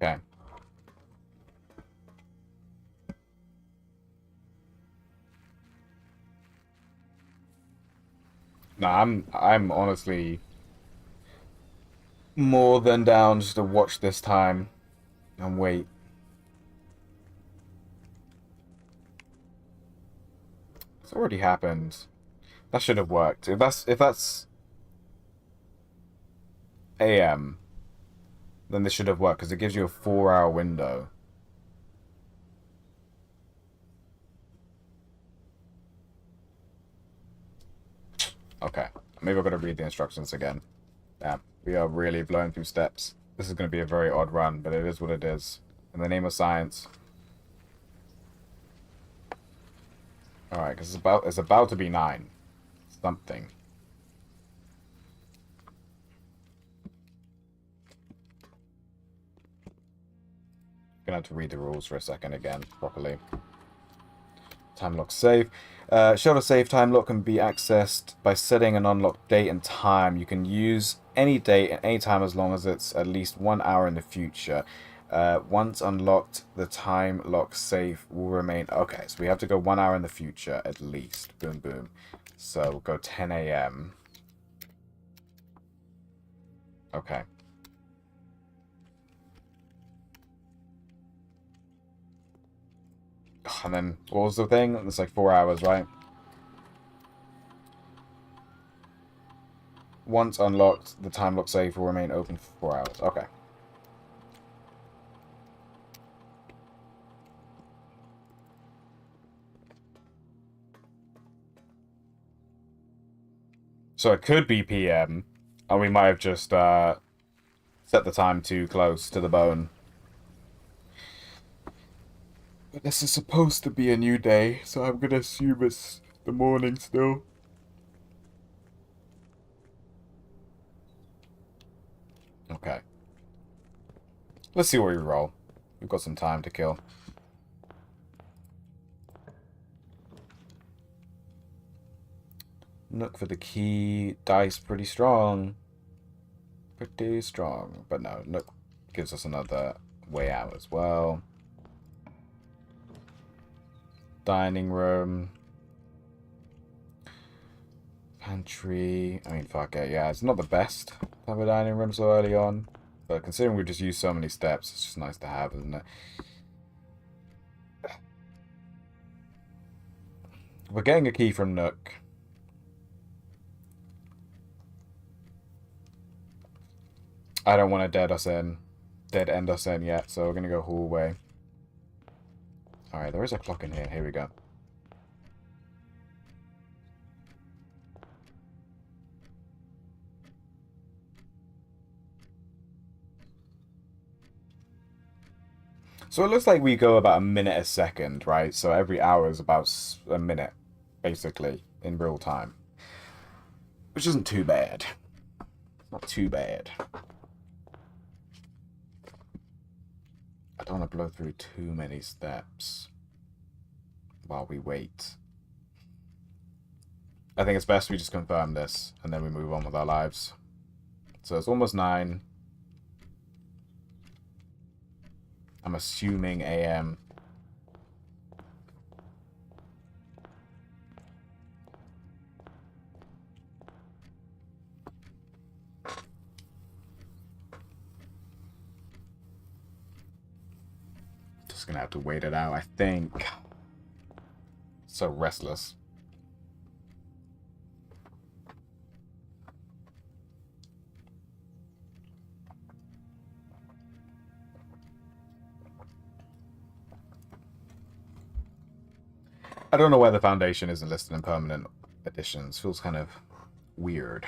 Okay. No, I'm honestly more than down just to watch this time and wait. It's already happened. That should have worked. If that's AM, then this should have worked because it gives you a 4-hour window. Okay. Maybe I've got to read the instructions again. Yeah, we are really blowing through steps. This is going to be a very odd run, but it is what it is. In the name of science. Alright, because it's about to be 9. Something. Gonna have to read the rules for a second again, properly. Time lock save. Shelter save time lock can be accessed by setting an unlocked date and time. You can use any date at any time as long as it's at least 1 hour in the future. Once unlocked, the time lock save will remain. Okay, so we have to go 1 hour in the future at least. Boom, boom. So we'll go 10 a.m. Okay. And then, what was the thing? It's like 4 hours, right? Once unlocked, the time lock save will remain open for 4 hours. Okay. So it could be PM, and we might have just set the time too close to the bone. But this is supposed to be a new day, so I'm gonna assume it's the morning still. Okay. Let's see what we roll. We've got some time to kill. Look for the key. Dice pretty strong. Pretty strong. But no, Nook gives us another way out as well. Dining room. Pantry. I mean, fuck it. Yeah, it's not the best to have a dining room so early on. But considering we just used so many steps, it's just nice to have, isn't it? We're getting a key from Nook. I don't want to dead end us in yet, so we're going to go hallway. Alright, there is a clock in here. Here we go. So it looks like we go about a minute a second, right? So every hour is about a minute, basically, in real time. Which isn't too bad. Not too bad. I don't want to blow through too many steps while we wait. I think it's best we just confirm this, and then we move on with our lives. So it's almost 9. I'm assuming AM. Just gonna have to wait it out, I think. So restless. I don't know why the foundation isn't listed in permanent editions. Feels kind of weird.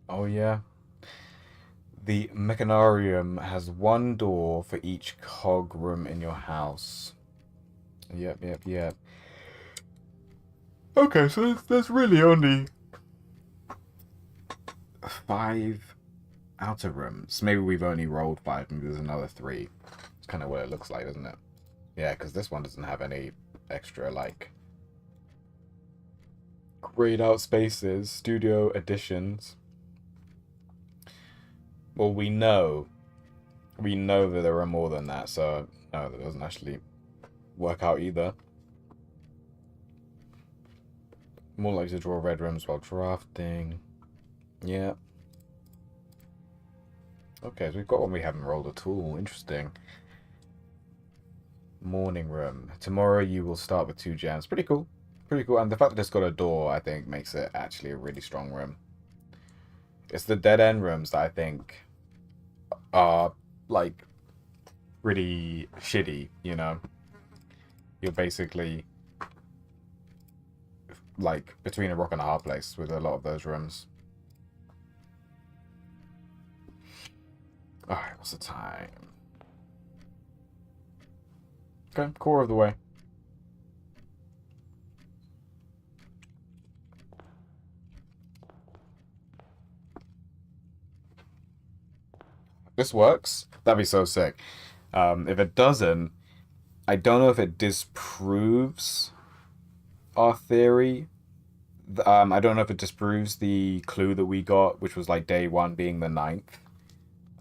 Oh yeah. The mechanarium has one door for each cog room in your house. Yep, yep, yep. Okay, so there's really only 5 outer rooms. Maybe we've only rolled 5, maybe there's another 3. It's kind of what it looks like, doesn't it? Yeah, because this one doesn't have any extra, like, grayed out spaces, studio additions. Well, we know that there are more than that, so no, that doesn't actually work out either. More likely to draw red rooms while drafting. Yeah. Okay, so we've got one we haven't rolled at all. Interesting. Morning room. Tomorrow you will start with 2 gems. Pretty cool. Pretty cool. And the fact that it's got a door, I think, makes it actually a really strong room. It's the dead end rooms that I think are, like, pretty shitty, you know? You're basically, like, between a rock and a hard place with a lot of those rooms. Alright, what's the time? Okay, core of the way. This works, that'd be so sick. If it doesn't, I don't know if it disproves our theory. I don't know if it disproves the clue that we got, which was like day 1 being the 9th.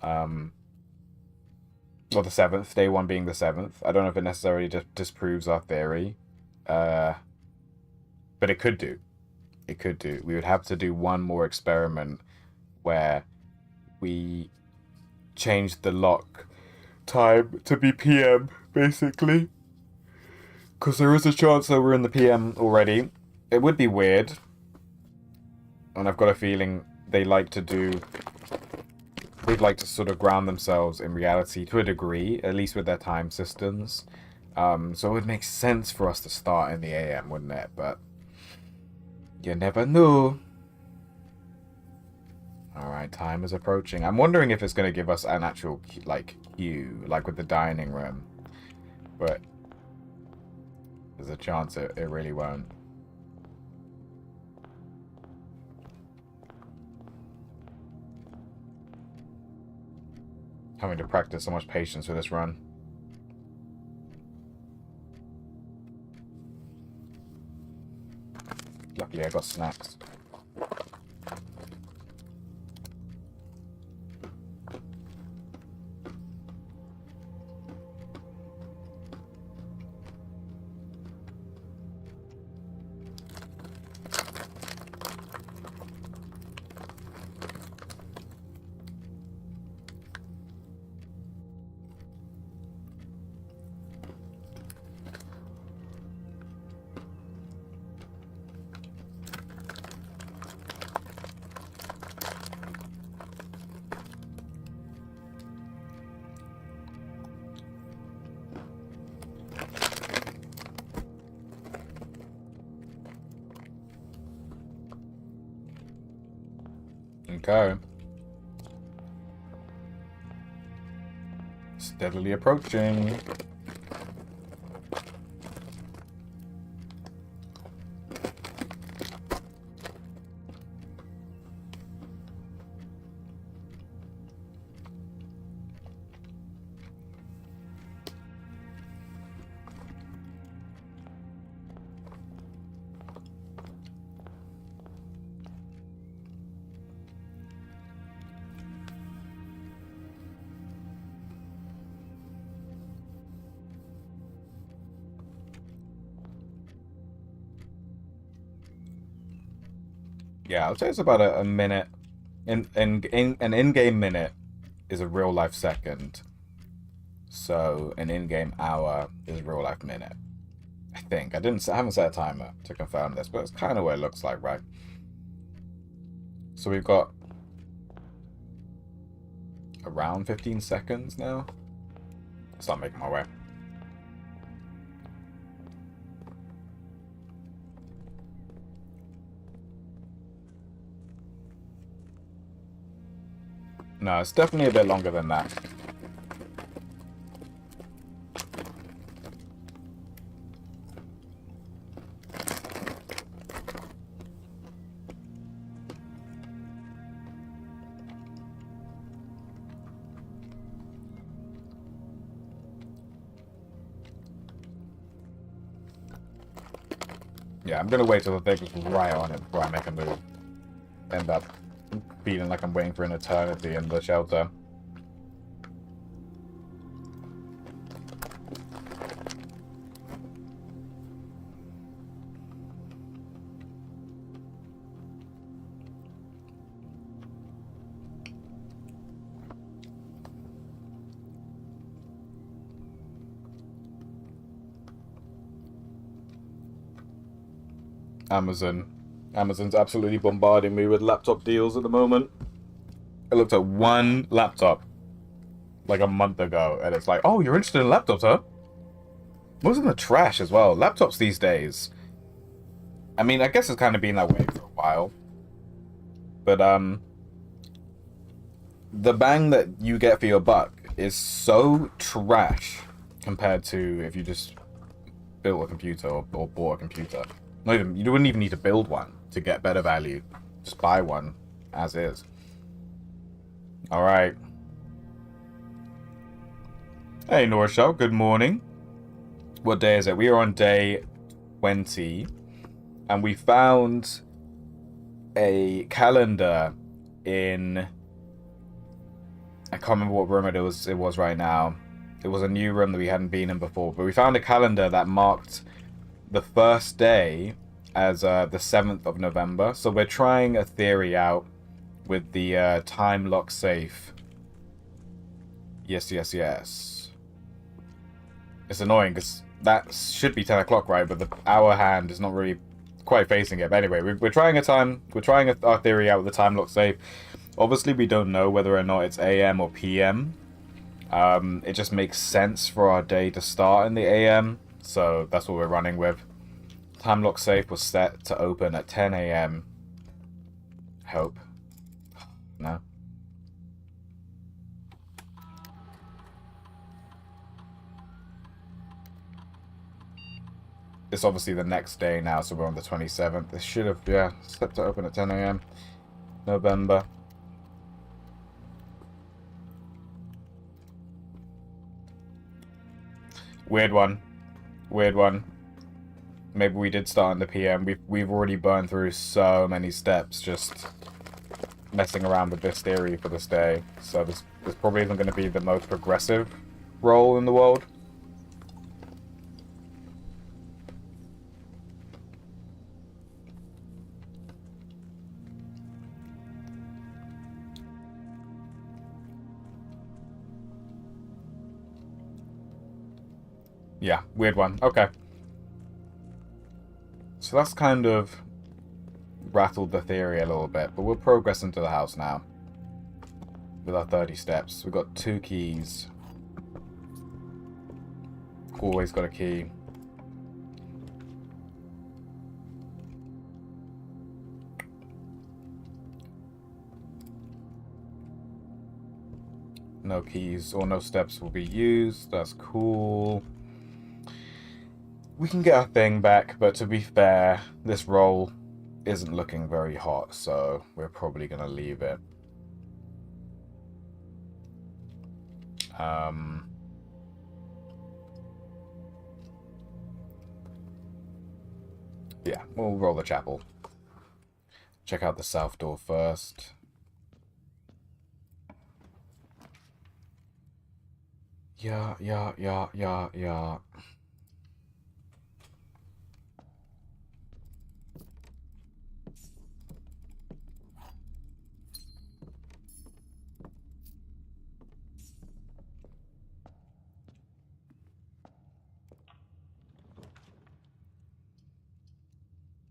Or the 7th, day 1 being the 7th. I don't know if it necessarily disproves our theory. But it could do. It could do. We would have to do one more experiment where we change the lock time to be PM, basically. Because there is a chance that we're in the PM already. It would be weird. And I've got a feeling they'd like to sort of ground themselves in reality to a degree, at least with their time systems. So it would make sense for us to start in the AM, wouldn't it? But you never know. Alright, time is approaching. I'm wondering if it's going to give us an actual, like, cue, like with the dining room. But there's a chance it really won't. Having to practice so much patience for this run. Luckily I got snacks. Okay. Steadily approaching. Yeah, I'll say it's about a minute. In an in-game minute is a real life second. So an in-game hour is a real life minute. I think I haven't set a timer to confirm this, but it's kind of what it looks like, right? So we've got around 15 seconds now. Start making my way. No, it's definitely a bit longer than that. Yeah, I'm gonna wait till the thing is right on it before I make a move. End up feeling like I'm waiting for an eternity in the shelter. Amazon's absolutely bombarding me with laptop deals at the moment. I looked at one laptop like a month ago, and it's like, oh, you're interested in laptops, huh? Most of them are trash as well. Laptops these days. I mean, I guess it's kind of been that way for a while. But, the bang that you get for your buck is so trash compared to if you just built a computer or bought a computer. Not even, you wouldn't even need to build one to get better value. Just buy one as is. Alright. Hey, Norshow, good morning. What day is it? We are on day 20. And we found a calendar in... I can't remember what room it was right now. It was a new room that we hadn't been in before. But we found a calendar that marked the first day as the 7th of November. So we're trying a theory out with the time lock safe. Yes, yes, yes. It's annoying because that should be 10 o'clock, right? But our hand is not really quite facing it. But anyway, we're trying our theory out with the time lock safe. Obviously, we don't know whether or not it's AM or PM. It just makes sense for our day to start in the AM. So that's what we're running with. Time lock safe was set to open at 10 AM. Hope. No. It's obviously the next day now, so we're on the 27th. This should have, yeah, set to open at 10 AM. November. Weird one. Weird one. Maybe we did start in the PM. We've already burned through so many steps just messing around with this theory for this day. So this probably isn't going to be the most progressive role in the world. Yeah, weird one. Okay. So that's kind of rattled the theory a little bit, but we'll progress into the house now. With our 30 steps. We've got 2 keys. Always got a key. No keys or no steps will be used. That's cool. We can get our thing back, but to be fair, this roll isn't looking very hot, so we're probably going to leave it. Yeah, we'll roll the chapel. Check out the south door first. Yeah.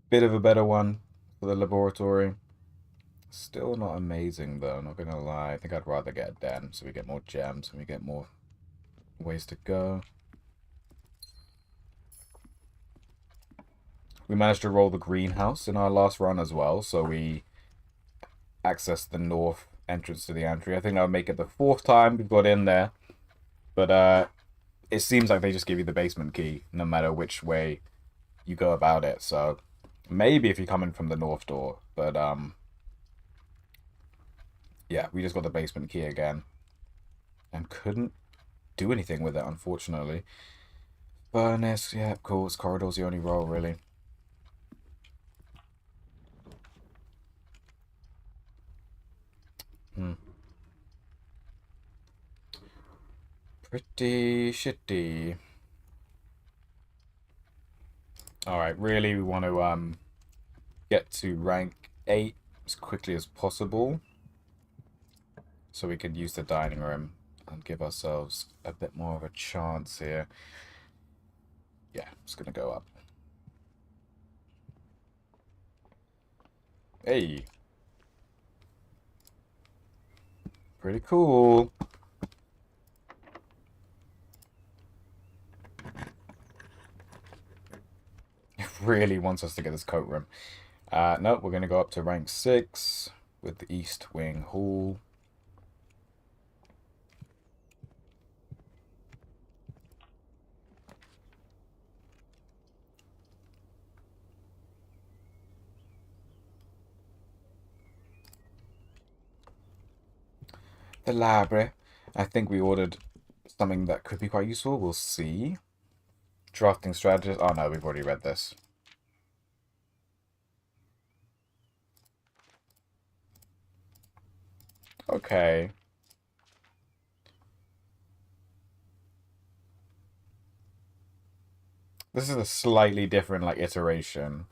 bit of a better one for the laboratory. Still not amazing though, not gonna lie. I think I'd rather get a den so we get more gems and we get more ways to go. We managed to roll the greenhouse in our last run as well, so we accessed the north entrance to the entry. I think that'll make it the fourth time we've got in there. But it seems like they just give you the basement key no matter which way you go about it. So maybe if you come in from the north door, but yeah, we just got the basement key again and couldn't do anything with it, unfortunately. Furnace, yeah, of course. Corridor's the only roll, really. Pretty shitty. Alright, really we want to get to rank 8 as quickly as possible so we can use the dining room and give ourselves a bit more of a chance here. Yeah, it's gonna go up. Hey. Pretty cool. It really wants us to get this coat room. No, we're gonna go up to rank 6 with the East Wing Hall. The library. I think we ordered something that could be quite useful. We'll see. Drafting strategist. Oh no, we've already read this. Okay. This is a slightly different like iteration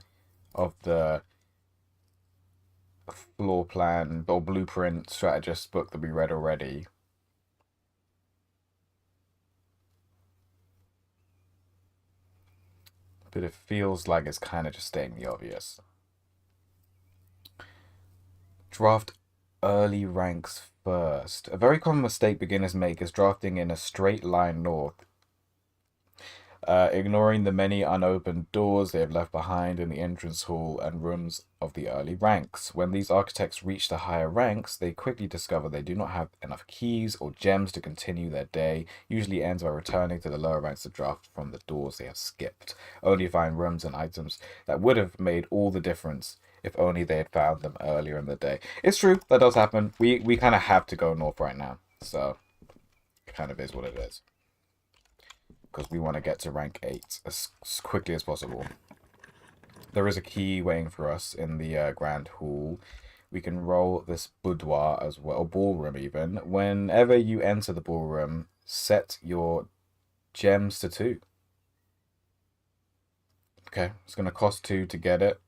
of the floor plan or blueprint strategist book that we read already. But it feels like it's kind of just stating the obvious. Draft early ranks first. A very common mistake beginners make is drafting in a straight line north, ignoring the many unopened doors they have left behind in the entrance hall and rooms of the early ranks. When these architects reach the higher ranks, they quickly discover they do not have enough keys or gems to continue their day, usually ends by returning to the lower ranks to draft from the doors they have skipped, only to find rooms and items that would have made all the difference if only they had found them earlier in the day. It's true, that does happen. We kind of have to go north right now, so it kind of is what it is. Because we want to get to rank 8 as quickly as possible. There is a key waiting for us in the Grand Hall. We can roll this boudoir as well, or ballroom even. Whenever you enter the ballroom, set your gems to 2. Okay, it's going to cost 2 to get it.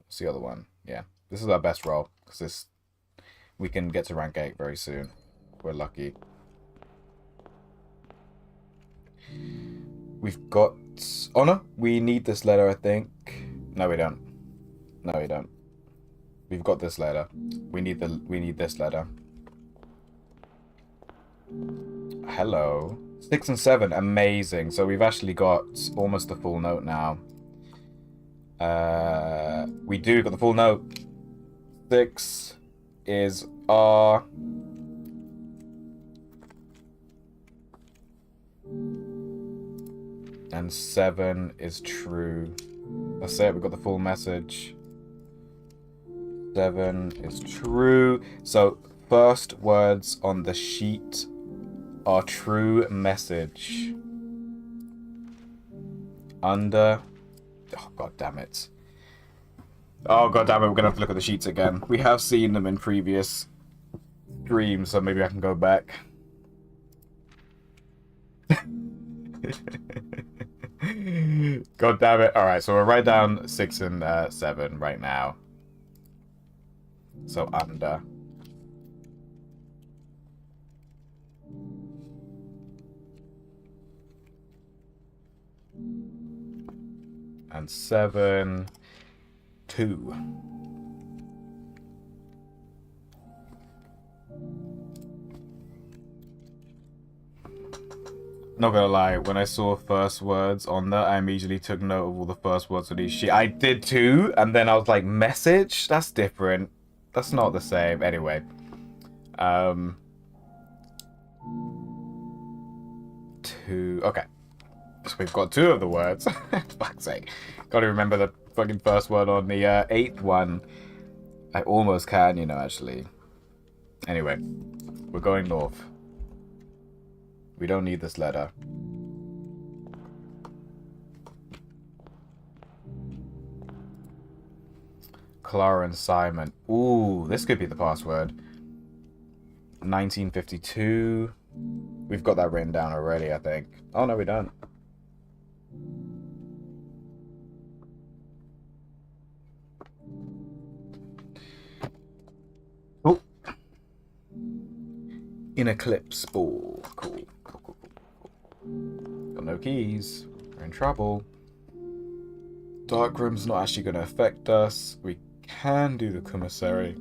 What's the other one? Yeah, this is our best roll, because we can get to rank 8 very soon. We're lucky. We've got... Oh no, we need this letter, I think. No, we don't. No, we don't. We've got this letter. We need this letter. Hello. 6 and 7, amazing. So we've actually got almost the full note now. We do got the full note. 6 is R. And 7 is true. That's it, we got the full message. 7 is true. So, first words on the sheet are true message. Under... Oh, god damn it. Oh, god damn it, we're gonna have to look at the sheets again. We have seen them in previous streams, so maybe I can go back. God damn it. Alright, so we're right down 6 and 7 right now. So under. And 7. 2. Not gonna lie, when I saw first words on that, I immediately took note of all the first words of these sheet. I did too, and then I was like, message? That's different. That's not the same. Anyway. 2. Okay. So we've got 2 of the words. Fuck's sake. Gotta remember the fucking first word on the 8th one. I almost can, you know, actually. Anyway. We're going north. We don't need this letter. Clara and Simon. Ooh, this could be the password. 1952. We've got that written down already, I think. Oh, no, we don't. Oh. In Eclipse ball. Cool. Cool. Got no keys. We're in trouble. Darkroom's not actually going to affect us. We can do the commissary.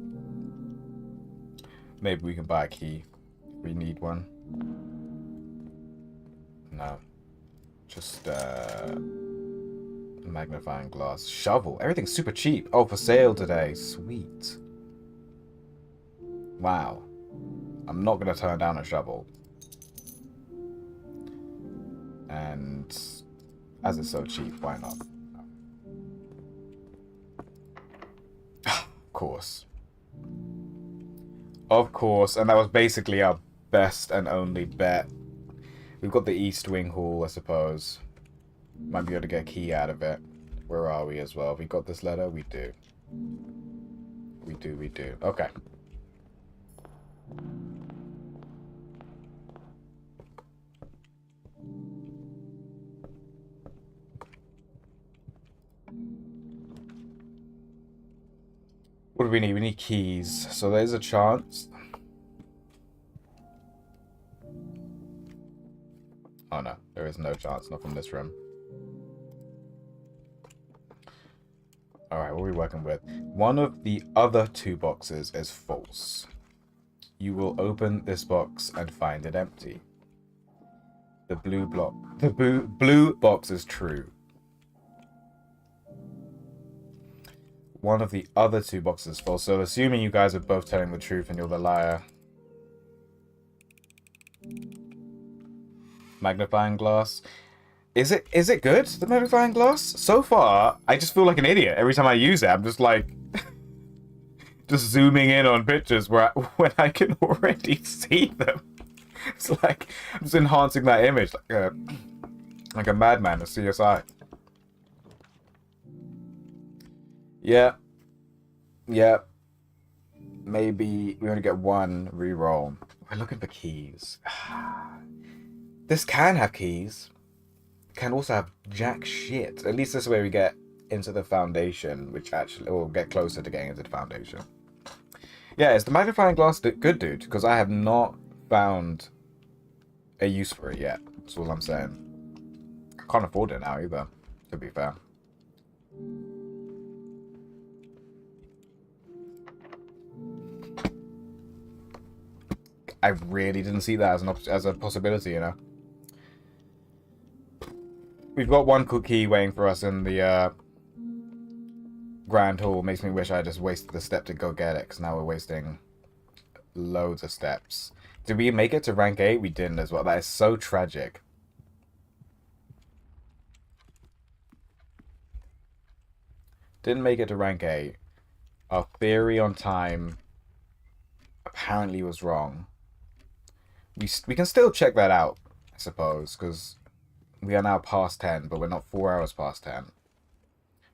Maybe we can buy a key if we need one. No. Just magnifying glass. Shovel. Everything's super cheap. Oh, for sale today. Sweet. Wow. I'm not going to turn down a shovel. And as it's so cheap, why not? Of course. Of course. And that was basically our best and only bet. We've got the East Wing Hall, I suppose. Might be able to get a key out of it. Where are we as well? We got this letter? We do. We do. Okay. What do we need? We need keys. So there's a chance. Oh no, there is no chance. Not from this room. Alright, what are we working with? One of the other 2 boxes is false. You will open this box and find it empty. The blue box is true. One of the other 2 boxes is false. So assuming you guys are both telling the truth and you're the liar. Magnifying glass. Is it good, the magnifying glass? So far, I just feel like an idiot every time I use it. I'm just like just zooming in on pictures when I can already see them. It's like I'm just enhancing that image like a madman of CSI. Yeah. Maybe we only get 1 reroll. We're looking for keys. This can have keys. Can also have jack shit. At least this way we get into the foundation, which actually will get closer to getting into the foundation. Yeah, is the magnifying glass good, dude? Because I have not found a use for it yet. That's all I'm saying. I can't afford it now either, to be fair. I really didn't see that as a possibility, you know. We've got 1 cookie waiting for us in the Grand Hall. Makes me wish I just wasted the step to go get it, because now we're wasting loads of steps. Did we make it to rank 8? We didn't as well. That is so tragic. Didn't make it to rank 8. Our theory on time apparently was wrong. We can still check that out, I suppose, because we are now past 10, but we're not 4 hours past 10.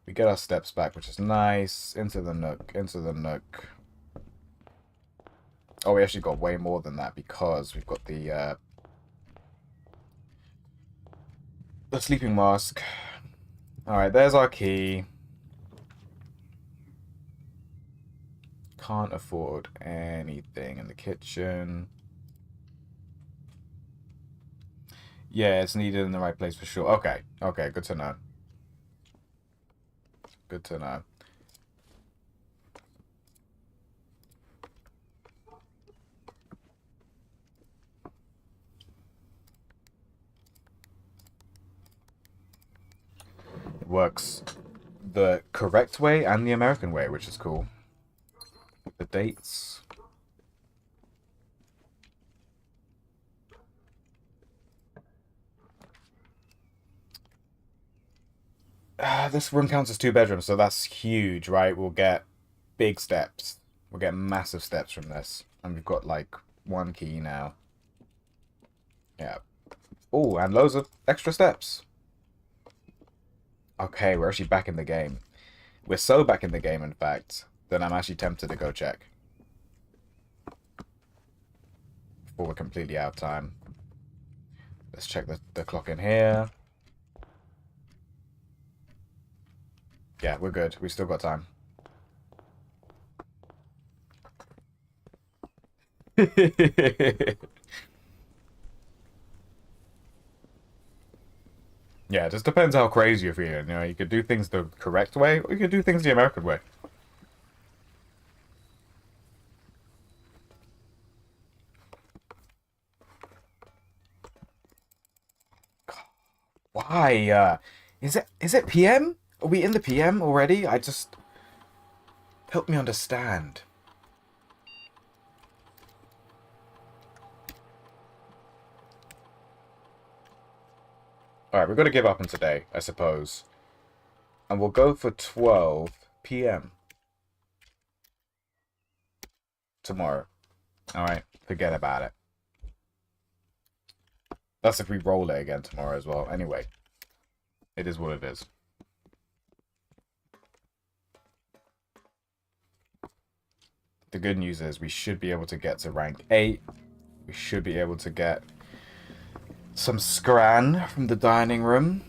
We get our steps back, which is nice. Into the nook. Oh, we actually got way more than that because we've got the sleeping mask. Alright, there's our key. Can't afford anything in the kitchen. Yeah, it's needed in the right place for sure. Okay, good to know. Good to know. works the correct way and the American way, which is cool. The dates. This room counts as 2 bedrooms, so that's huge, right? We'll get big steps. We'll get massive steps from this. And we've got, like, 1 key now. Yeah. Oh, and loads of extra steps. Okay, we're actually back in the game. We're so back in the game, in fact, that I'm actually tempted to go check. Before we're completely out of time. Let's check the clock in here. Yeah, we're good. We've still got time. Yeah, it just depends how crazy you're feeling. You know, you could do things the correct way, or you could do things the American way. Why? Is it PM? Are we in the PM already? I just... Help me understand. Alright, we're going to give up on today, I suppose. And we'll go for 12 PM. Tomorrow. Alright, forget about it. That's if we roll it again tomorrow as well. Anyway, it is what it is. The good news is we should be able to get to rank 8. We should be able to get some scran from the dining room.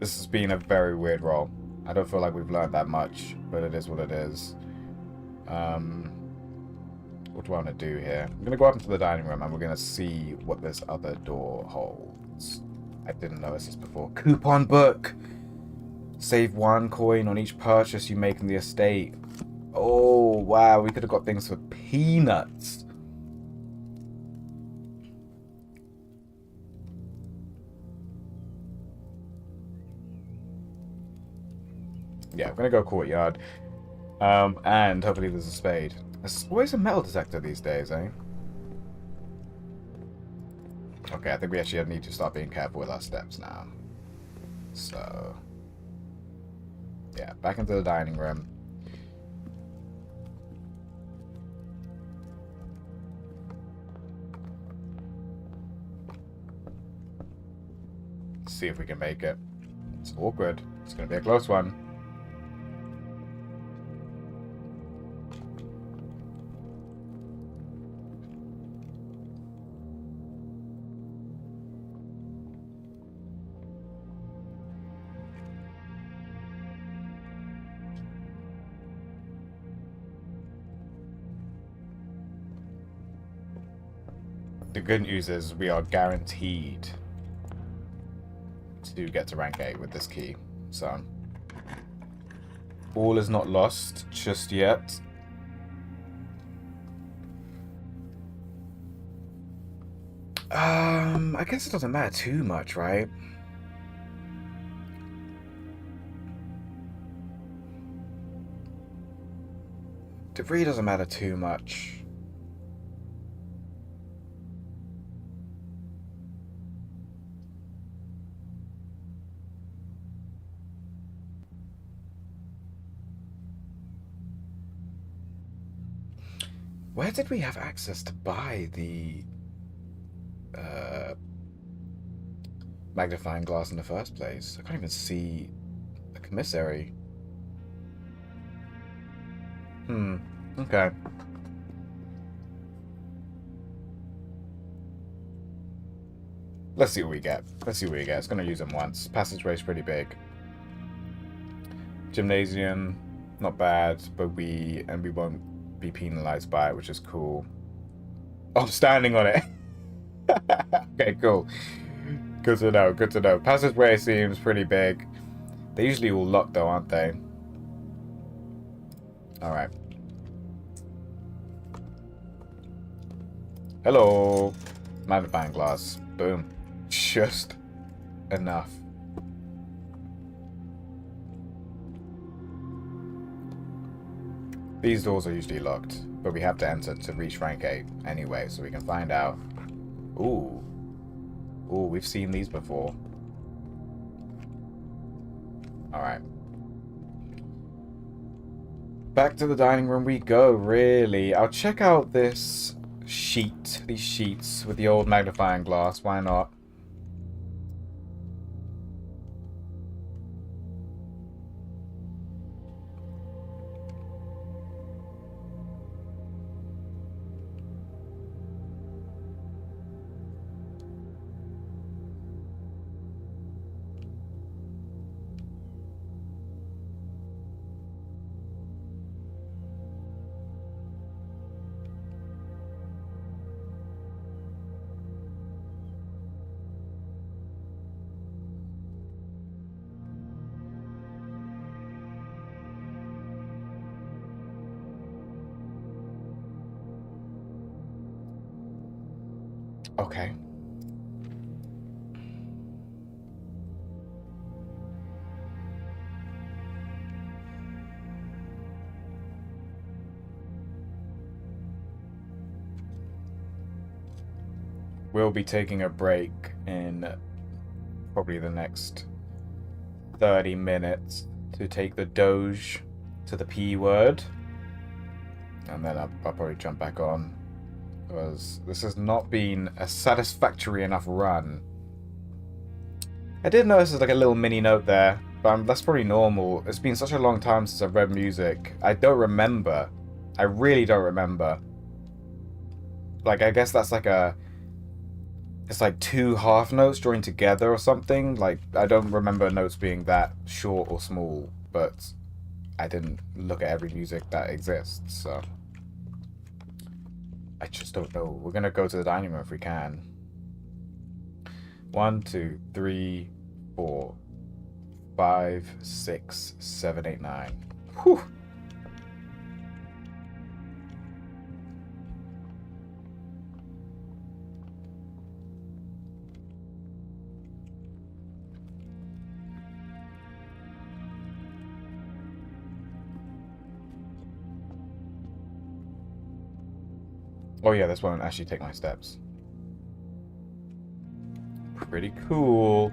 This has been a very weird roll. I don't feel like we've learned that much, but it is what it is. What do I want to do here? I'm going to go up into the dining room and we're going to see what this other door holds. I didn't notice this before. Coupon book! Save 1 coin on each purchase you make in the estate. Oh, wow. We could have got things for peanuts. Yeah, I'm going to go courtyard. And hopefully there's a spade. There's always a metal detector these days, eh? Okay, I think we actually need to start being careful with our steps now. So... yeah, back into the dining room. See if we can make it. It's awkward. It's going to be a close one. The good news is we are guaranteed to get to rank 8 with this key. So, all is not lost just yet. I guess it doesn't matter too much, right? It really doesn't matter too much. Where did we have access to buy the magnifying glass in the first place? I can't even see the commissary. Okay. Let's see what we get. Let's see what we get. It's going to use them once. Passageway's pretty big. Gymnasium, not bad, but we won't be penalized by it, which is cool. Oh, I'm standing on it. Okay, cool. Good to know, good to know. Passageway seems pretty big. They usually all lock though, aren't they? Alright. Hello. Magnifying glass. Boom. Just enough. These doors are usually locked, but we have to enter to reach rank 8 anyway, so we can find out. Ooh. Ooh, we've seen these before. Alright. Back to the dining room we go, really. I'll check out this sheet, these sheets with the old magnifying glass. Why not? Okay. We'll be taking a break in probably the next 30 minutes to take the Doge to the P word. And then I'll probably jump back on. Because this has not been a satisfactory enough run. I did notice there's like a little mini note there, but that's probably normal. It's been such a long time since I've read music. I don't remember. I really don't remember. Like, I guess that's like a... It's like 2 half notes joined together or something. Like, I don't remember notes being that short or small, but I didn't look at every music that exists, so... I just don't know. We're gonna go to the dining room if we can. 1, 2, 3, 4, 5, 6, 7, 8, 9. Whew. Oh yeah, this won't actually take my steps. Pretty cool.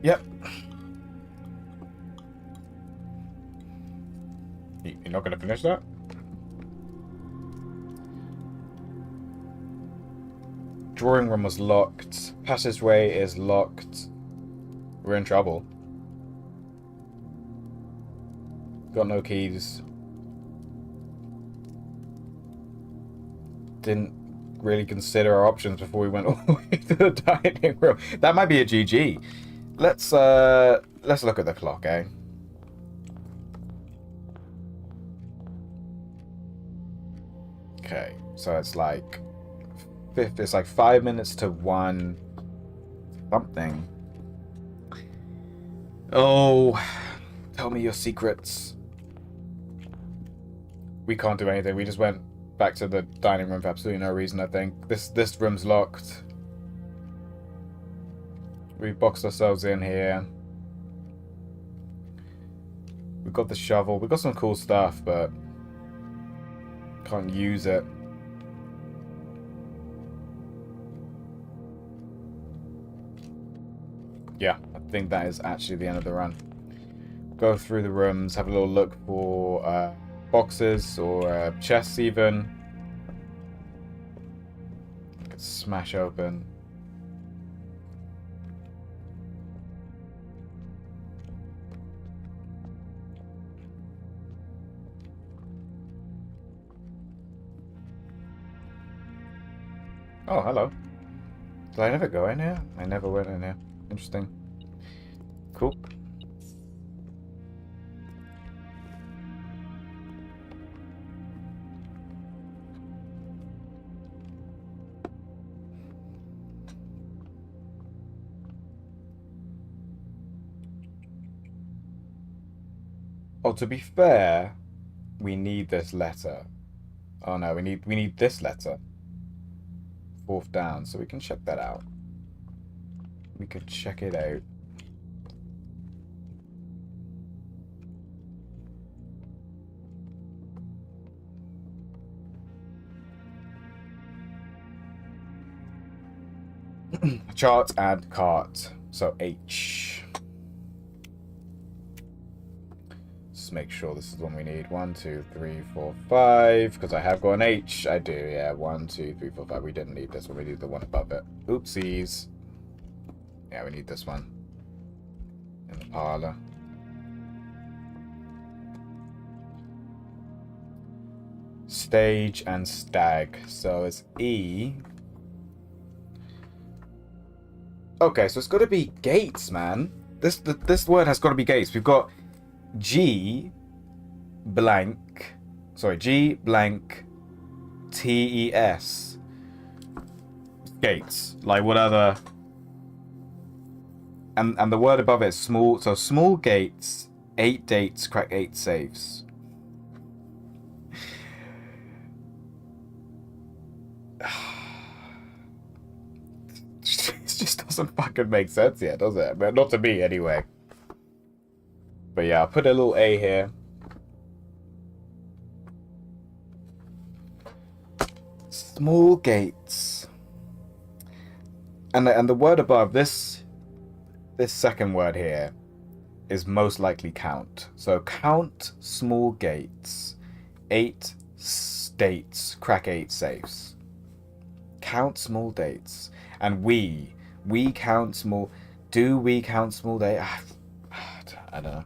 Yep. You're not gonna finish that? Drawing room was locked. Passageway is locked. We're in trouble. Got no keys. Didn't really consider our options before we went all the way to the dining room. That might be a GG. Let's look at the clock, eh? Okay, so it's like it's like 5 minutes to 1 something. Oh, tell me your secrets. We can't do anything. We just went back to the dining room for absolutely no reason, I think. This room's locked. We boxed ourselves in here. We've got the shovel. We've got some cool stuff, but can't use it. Yeah, I think that is actually the end of the run. Go through the rooms, have a little look for boxes or chests even. Could smash open. Oh, hello. Did I never go in here? I never went in here. Interesting. Cool. Oh, to be fair, we need this letter. Oh no, we need this letter. Fourth down, so we can check that out. We could check it out. Chart and cart. So H. Let's make sure this is the one we need. 1, 2, 3, 4, 5. Because I have got an H. I do, yeah. 1, 2, 3, 4, 5. We didn't need this one. We need the one above it. Oopsies. Yeah, we need this one. In the parlor. Stage and stag. So it's E. Okay, so it's got to be gates, man. This word has got to be gates. We've got G blank. Sorry, G blank TES. Gates. Like what other? And the word above it is small. So small gates, 8 dates, crack 8 safes. It just doesn't fucking make sense yet, does it? But not to me, anyway. But yeah, I'll put a little A here. Small gates. And the word above this second word here is most likely count. So count small gates, 8 states, crack 8 safes. Count small dates. And we count small. Do we count small dates? I don't know.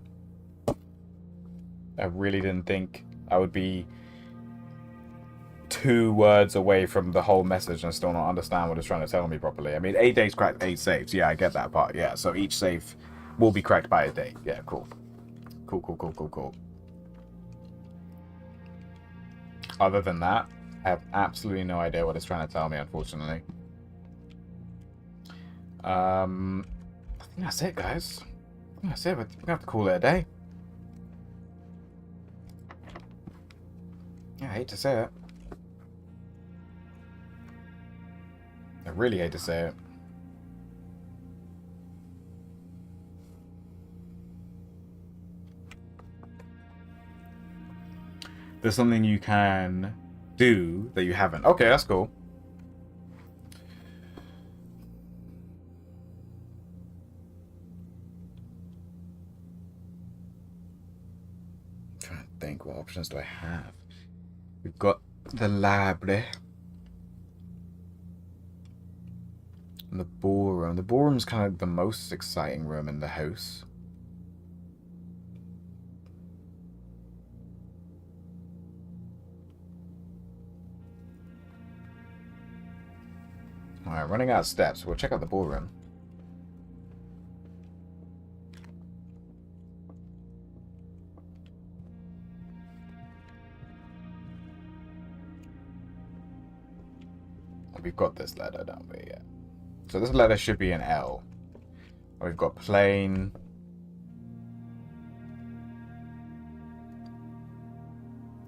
I really didn't think I would be 2 words away from the whole message and still not understand what it's trying to tell me properly. I mean, 8 days cracked 8 safes. Yeah, I get that part. Yeah, so each safe will be cracked by a day. Yeah, cool. Cool. Other than that, I have absolutely no idea what it's trying to tell me, unfortunately. I think that's it, guys. I think that's it. We're gonna have to call it a day. Yeah, I hate to say it. I really hate to say it. There's something you can do that you haven't. Okay, that's cool. I'm trying to think, what options do I have? We've got the library. And the ballroom. The ballroom's kind of the most exciting room in the house. Alright, running out of steps. We'll check out the ballroom. We've got this letter, don't we? Yeah. So this letter should be an L. We've got plain.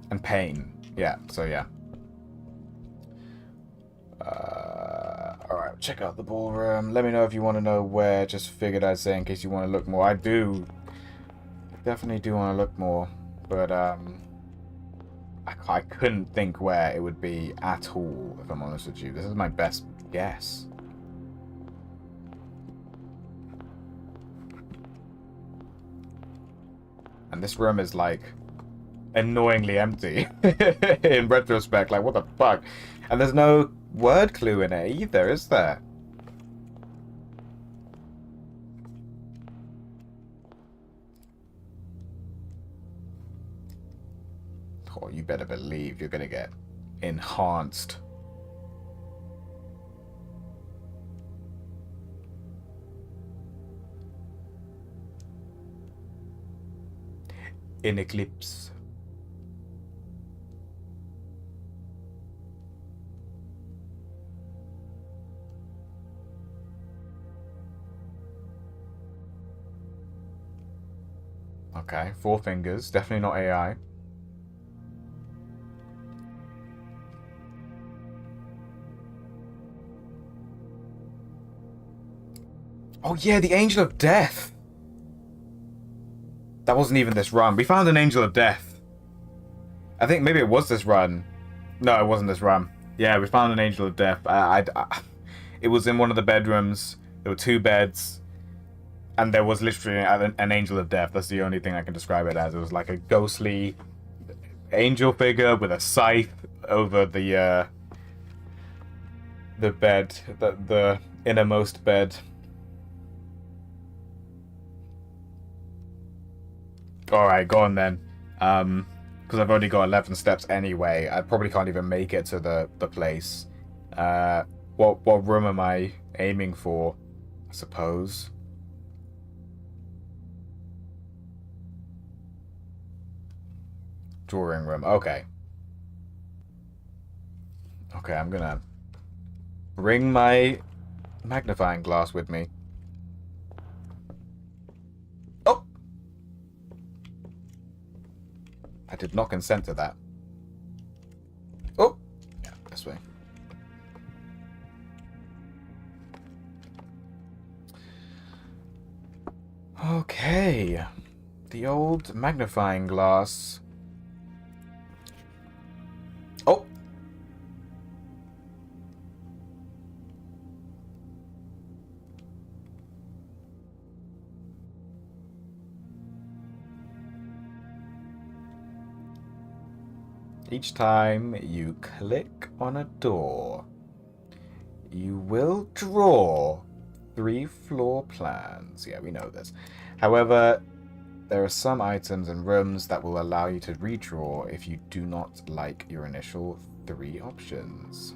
And pain. Yeah, so yeah. Alright, check out the ballroom. Let me know if you want to know where. Just figured I'd say in case you want to look more. I do. Definitely do want to look more. But, I couldn't think where it would be at all, if I'm honest with you. This is my best guess. And this room is, like, annoyingly empty. In retrospect, like, what the fuck? And there's no word clue in it either, is there? Oh, you better believe you're gonna get enhanced. In eclipse. Okay, 4 fingers. Definitely not AI. Oh yeah, the Angel of Death. That wasn't even this run. We found an Angel of Death. I think maybe it was this run. No, it wasn't this run. Yeah, we found an Angel of Death. It was in one of the bedrooms. There were 2 beds, and there was literally an Angel of Death. That's the only thing I can describe it as. It was like a ghostly angel figure with a scythe over the bed, the innermost bed. All right, go on then. Because I've only got 11 steps anyway. I probably can't even make it to the place. What room am I aiming for? I suppose. Drawing room. Okay. Okay, I'm gonna bring my magnifying glass with me. Oh! I did not consent to that. Oh! Yeah, this way. Okay. The old magnifying glass. Oh! Each time you click on a door, you will draw 3 floor plans. Yeah, we know this. However, there are some items and rooms that will allow you to redraw if you do not like your initial 3 options.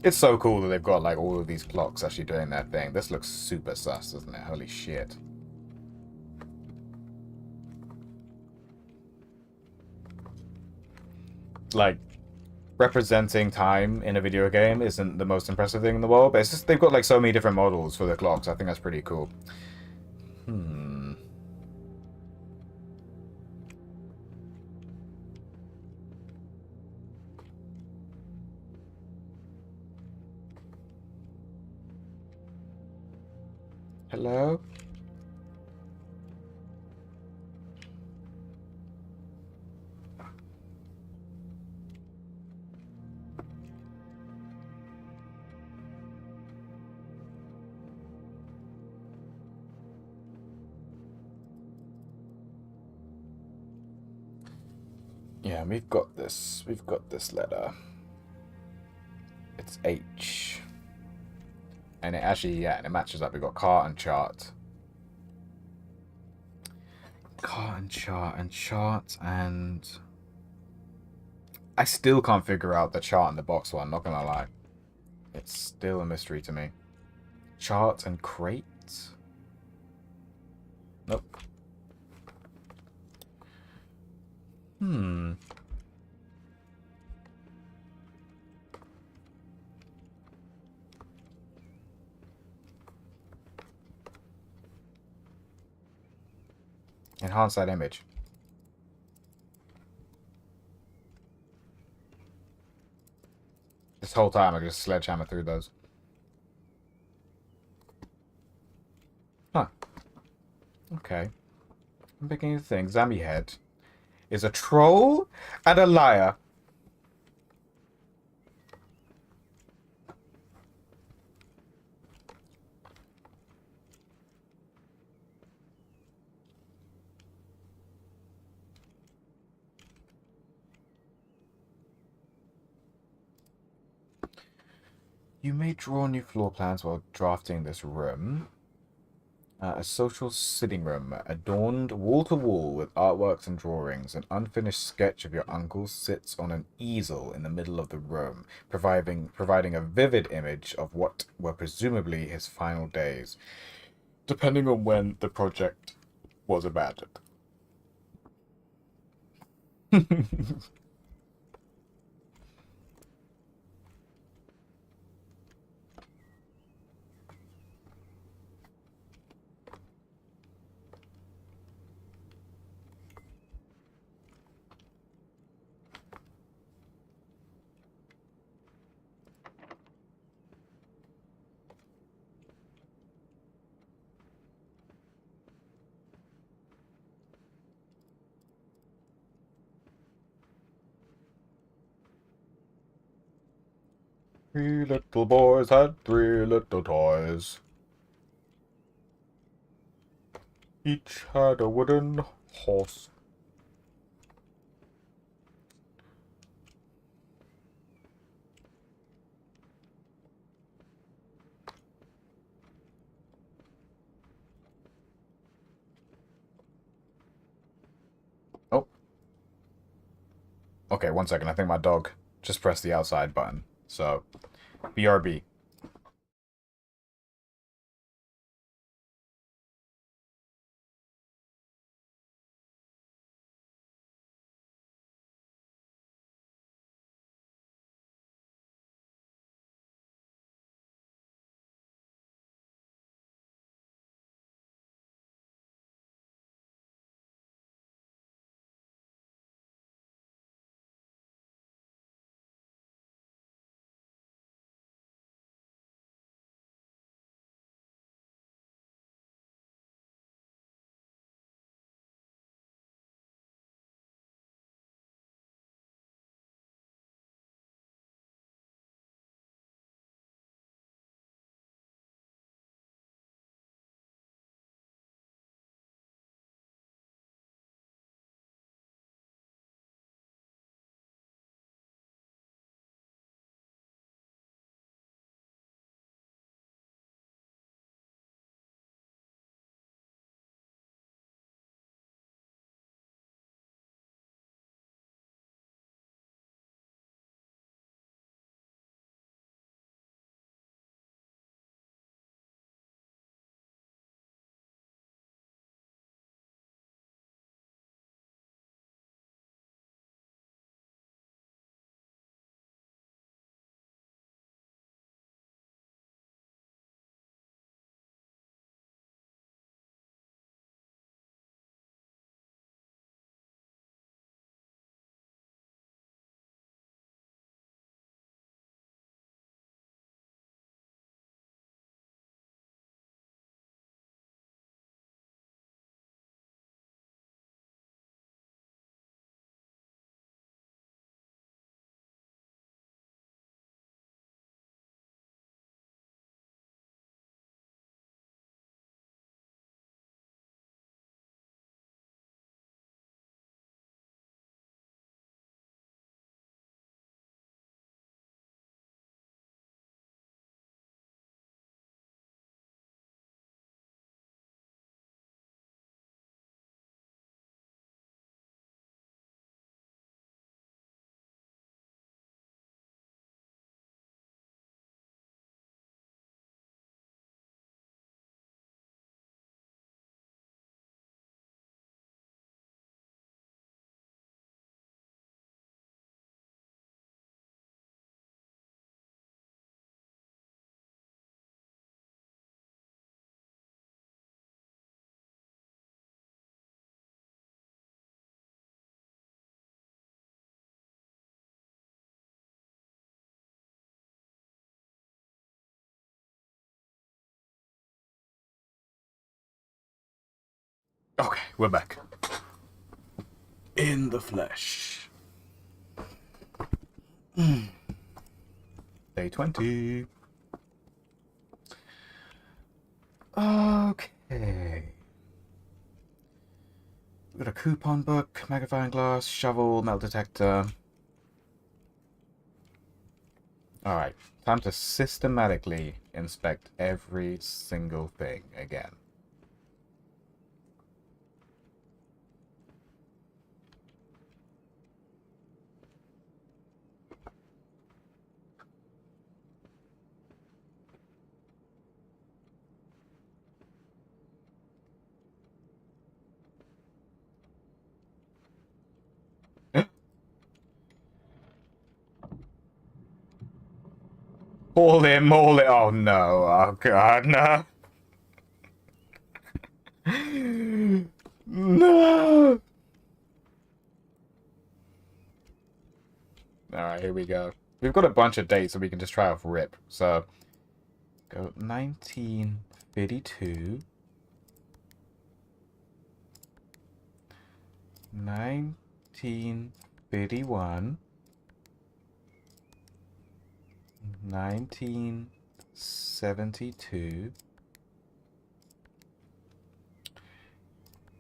It's so cool that they've got like all of these clocks actually doing their thing. This looks super sus, doesn't it? Holy shit. Like, representing time in a video game isn't the most impressive thing in the world, but it's just they've got like so many different models for the clocks. I think that's pretty cool. Hello? Yeah, we've got this. We've got this letter. It's H. And it actually, yeah, and it matches up. We've got car and chart. Car and chart and chart and... I still can't figure out the chart and the box one, not gonna lie. It's still a mystery to me. Chart and crate? Nope. Enhance that image. This whole time I could just sledgehammer through those. Huh. Okay. I'm picking a thing. Zombie head is a troll and a liar. You may draw new floor plans while drafting this room. A social sitting room, adorned wall to wall with artworks and drawings. An unfinished sketch of your uncle sits on an easel in the middle of the room, providing a vivid image of what were presumably his final days, depending on when the project was abandoned. Three little boys had three little toys. Each had a wooden horse. Oh. Okay, 1 second. I think my dog just pressed the outside button. So, BRB. Okay, we're back. In the flesh. Day 20. Okay. We've got a coupon book, magnifying glass, shovel, metal detector. Alright, time to systematically inspect every single thing again. All in, all in. Oh no. Oh god, no. No. Alright, here we go. We've got a bunch of dates so we can just try off rip. So, go 1952. 1951. 1972.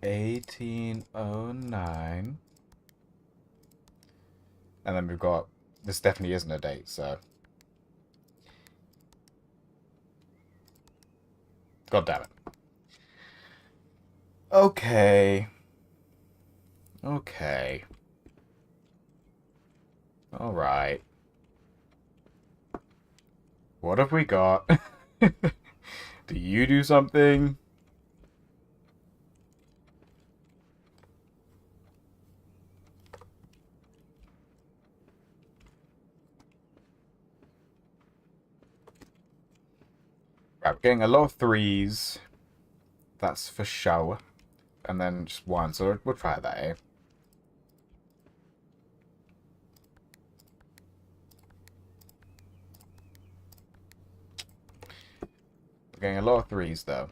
1809. And then we've got, this definitely isn't a date, so. God damn it. Okay. Okay. Alright. What have we got? Do you do something? Right, we're getting a lot of threes. That's for sure. And then just one, so we'll try that, eh? We're getting a lot of threes, though.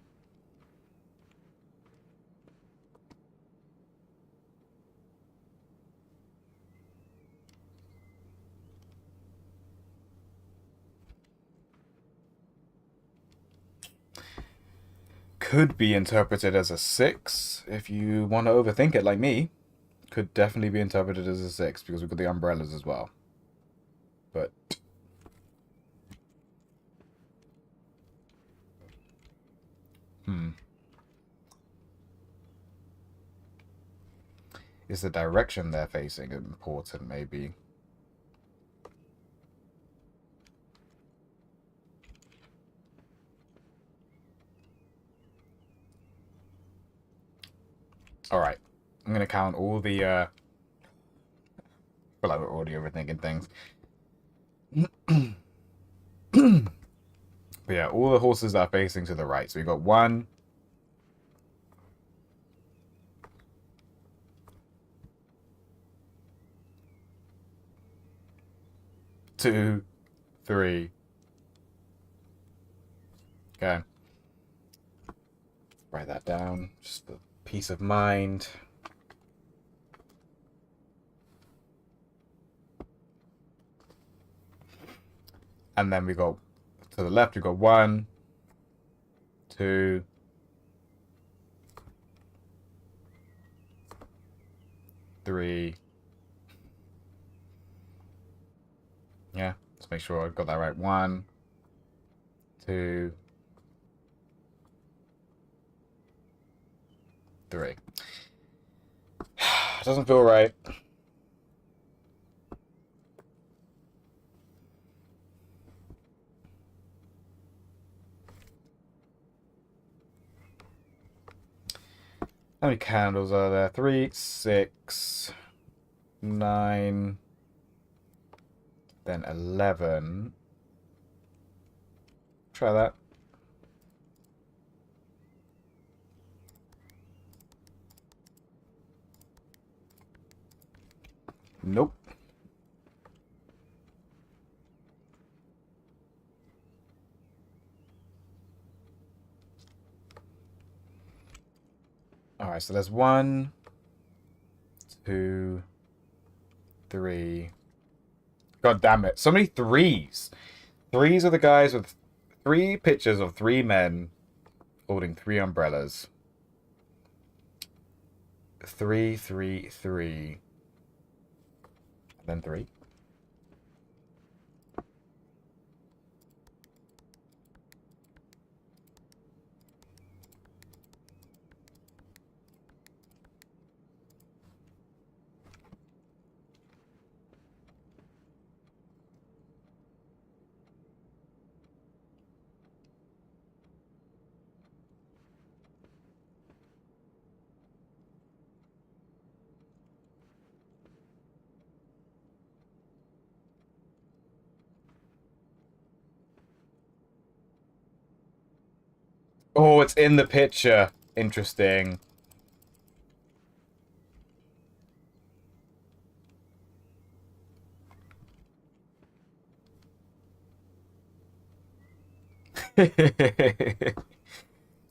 Could be interpreted as a 6 if you want to overthink it like me. Could definitely be interpreted as a 6 because we've got the umbrellas as well. But is the direction they're facing important, maybe? Alright. I'm gonna count all the I feel like we're already overthinking things. But yeah, all the horses are facing to the right. So we've got 1, 2, 3. Okay. Write that down. Just the peace of mind. And then we got to the left, we got 1, 2, 3. Yeah, let's make sure I got that right. 1, 2, 3. Doesn't feel right. How many candles are there? 3, 6, 9, then 11. Try that. Nope. Alright, so there's 1, 2, 3. God damn it. So many threes. Threes are the guys with 3 pictures of 3 men holding 3 umbrellas. 3, 3, 3. And then 3. Oh, it's in the picture. Interesting.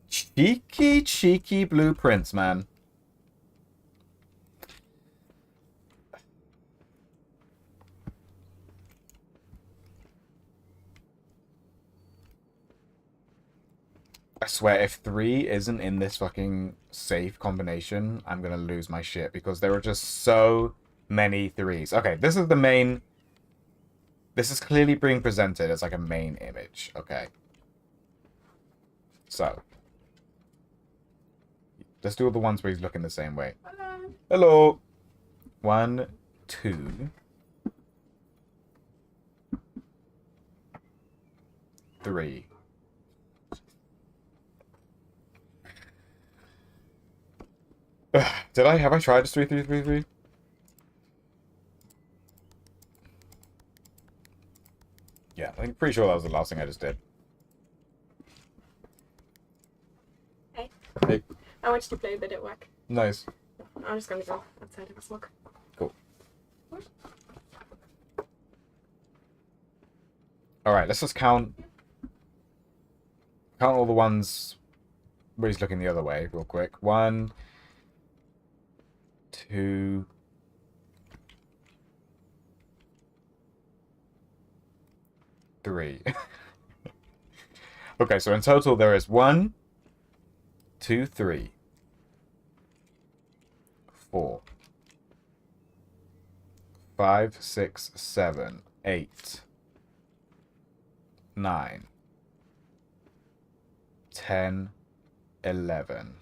Cheeky, cheeky blueprints, man. I swear, if 3 isn't in this fucking safe combination, I'm gonna lose my shit because there are just so many 3s. Okay, this is the main... This is clearly being presented as like a main image. Okay. So. Let's do all the ones where he's looking the same way. Hello. Hello. 1, 2... 3. Did I? Have I tried 3, 3, 3, 3? Yeah, I'm pretty sure that was the last thing I just did. Hey. Hey. I watched you play, but it didn't work. Nice. I'm just gonna go outside and have a smoke. Cool. Alright, let's just count all the ones where he's looking the other way real quick. 1, 2... 3. Okay, so in total there is 1, 2, 3, 4, 5, 6, 7, 8, 9, 10, 11.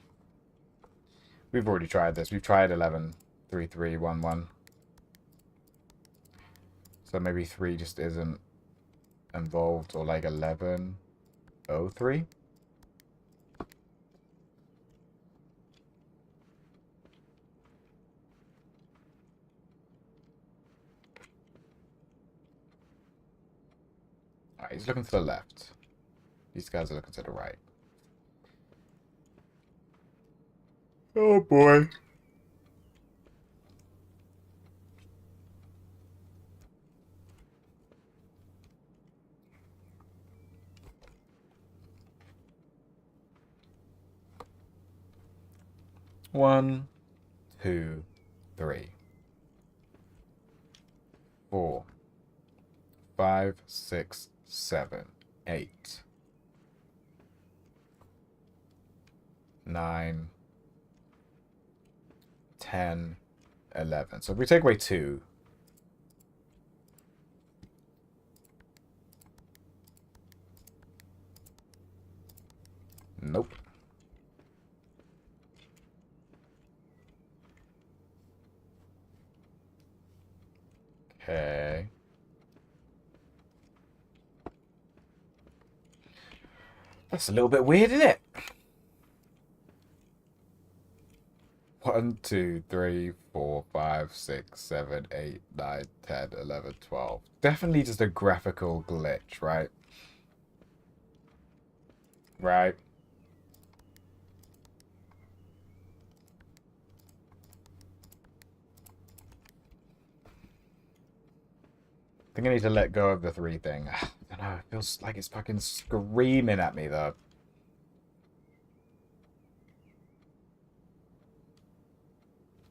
We've already tried this. We've tried 11, 3, 3, 1, 1. So maybe 3 just isn't involved, or like 11, 0, 3. Alright, he's looking to the left. These guys are looking to the right. Oh boy. One, 2, 3, 4, 5, 6, 7, 8, 9, 10, 11. So if we take away 2, nope. Okay. That's a little bit weird, isn't it? 1, 2, 3, 4, 5, 6, 7, 8, 9, 10, 11, 12. Definitely just a graphical glitch, right? Right. I think I need to let go of the 3 thing. I don't know, it feels like it's fucking screaming at me, though.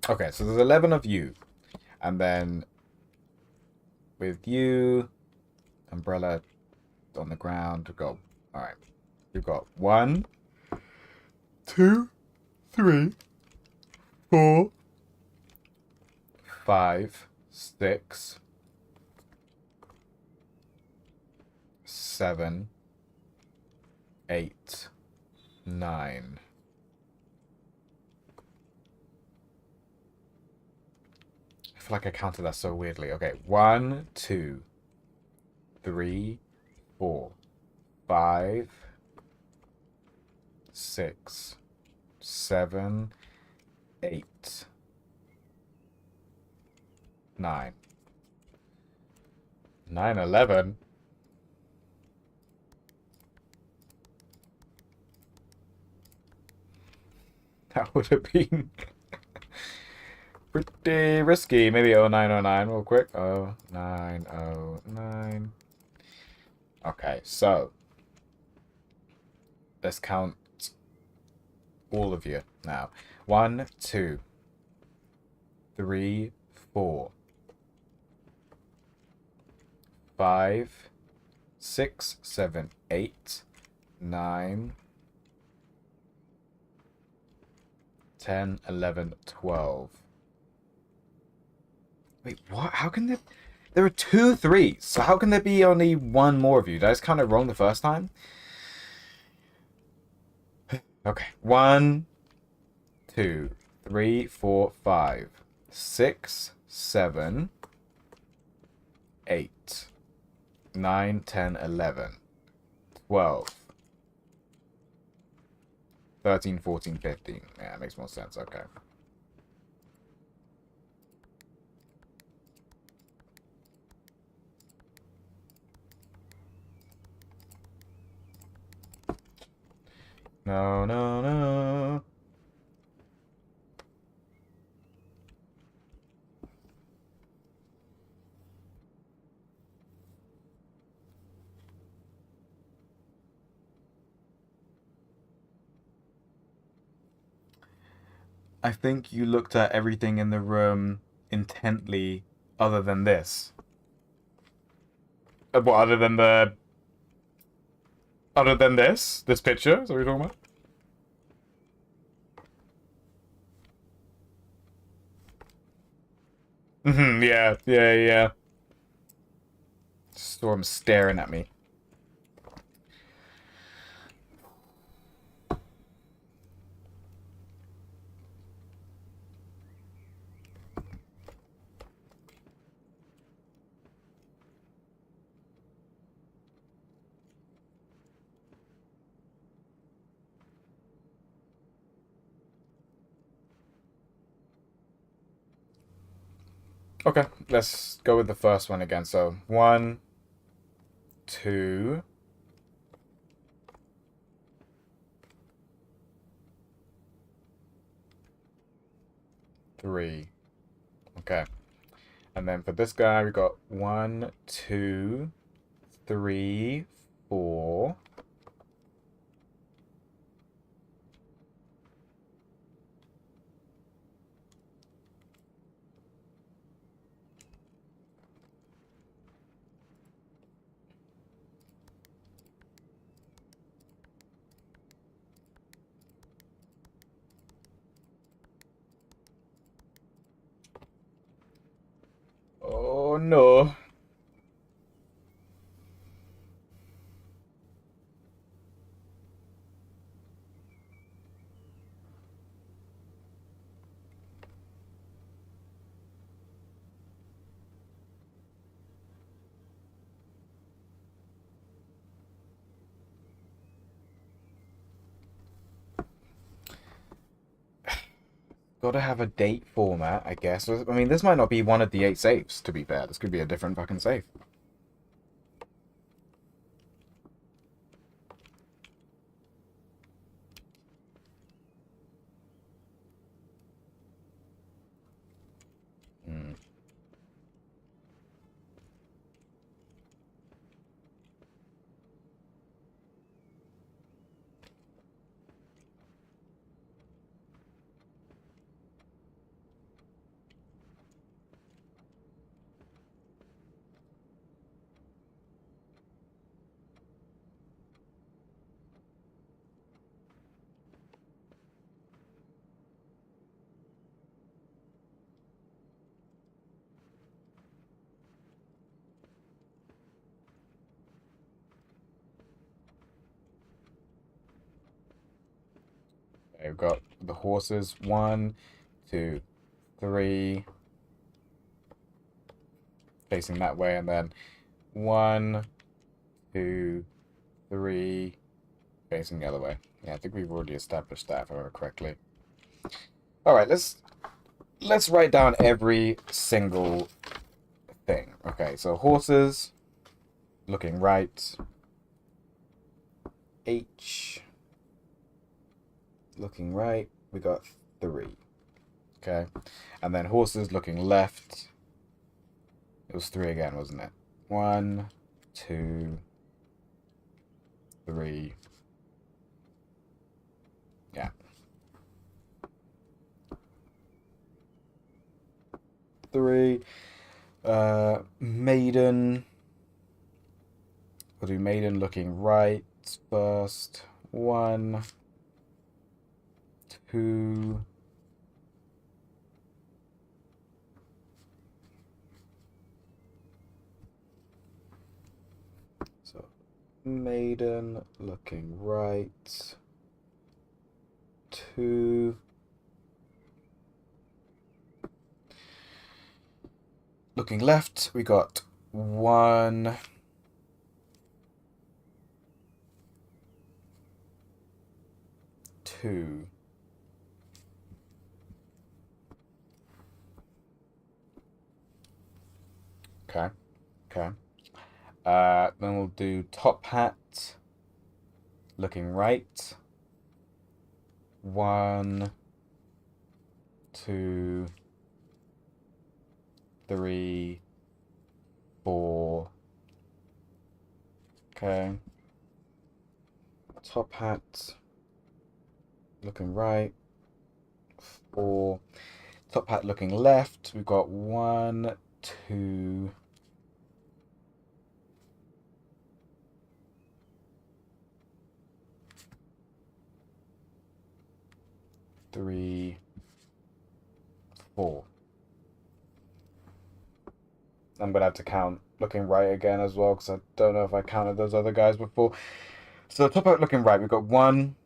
Okay, so there's 11 of you. And then with you, umbrella on the ground, go. Alright. We've got 1, 2, 3, 4, 5, 6, 7, 8, 9. I feel like I counted that so weirdly. Okay, 1, 2, 3, 4, 5, 6, 7, 8, 9. 9, 11. That would have been pretty risky. Maybe 0909 real quick. 0909. Okay, so let's count all of you now. 1, 2, 3, 4, 5, 6, 7, 8, 9, 10, 11, 12. Wait, what? How can there... There are 2 3s, so how can there be only one more of you? Did I just count it wrong the first time? Okay. 1, 2, 3, 4, 5, 6, 7, 8, 9, 10, 11, 12, 13, 14, 15. Yeah, that makes more sense. Okay. No, no, no. I think you looked at everything in the room intently other than this. What, other than the... Other than this? This picture? Is that what you're talking about? Yeah, yeah, yeah. Storm staring at me. Okay, let's go with the first one again. So 1, 2, 3. Okay. And then for this guy, we got 1, 2, 3, 4. Oh no. Gotta have a date format, I guess. I mean, this might not be one of the 8 safes, to be fair. This could be a different fucking safe. Hmm. Okay, we've got the horses. 1, 2, 3. Facing that way, and then 1, 2, 3. Facing the other way. Yeah, I think we've already established that, if I remember correctly. Alright, let's write down every single thing. Okay, so horses, looking right. H, looking right. we got 3. Okay. And then horses looking left. It was 3 again, wasn't it? 1, 2, 3. Yeah. 3. Maiden. We'll do maiden looking right first. 1, 2. So maiden looking right. 2. Looking left, we got 1, 2. Okay. Okay. Then we'll do top hat looking right. 1, 2, 3, 4. Okay. Top hat looking right. 4. Top hat looking left. We've got 1, 2, 3, 4. I'm gonna have to count looking right again as well because I don't know if I counted those other guys before. So top hat looking right, we've got 1,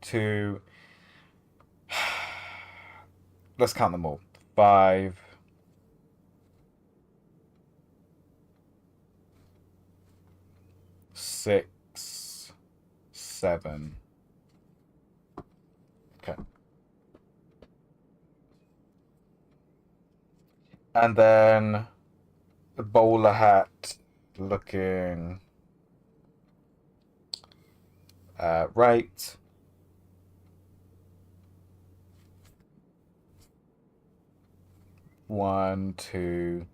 2. Let's count them all. 5, 6, 7. Okay. And then the bowler hat looking right. 1, 2,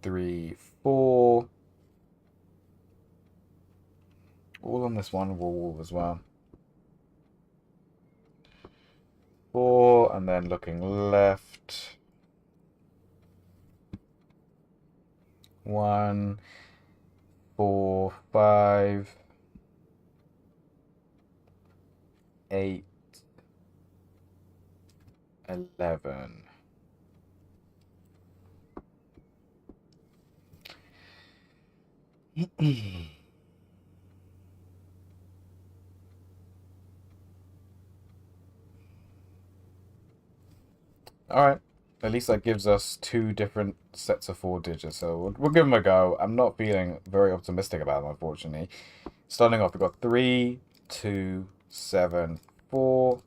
3, 4. All on this one wall as well. 4, and then looking left. 1, 4, 5, 8, 11. Alright. At least that gives us 2 different sets of 4 digits, so we'll give them a go. I'm not feeling very optimistic about them, unfortunately. Starting off, we've got 3, 2, 7, 4.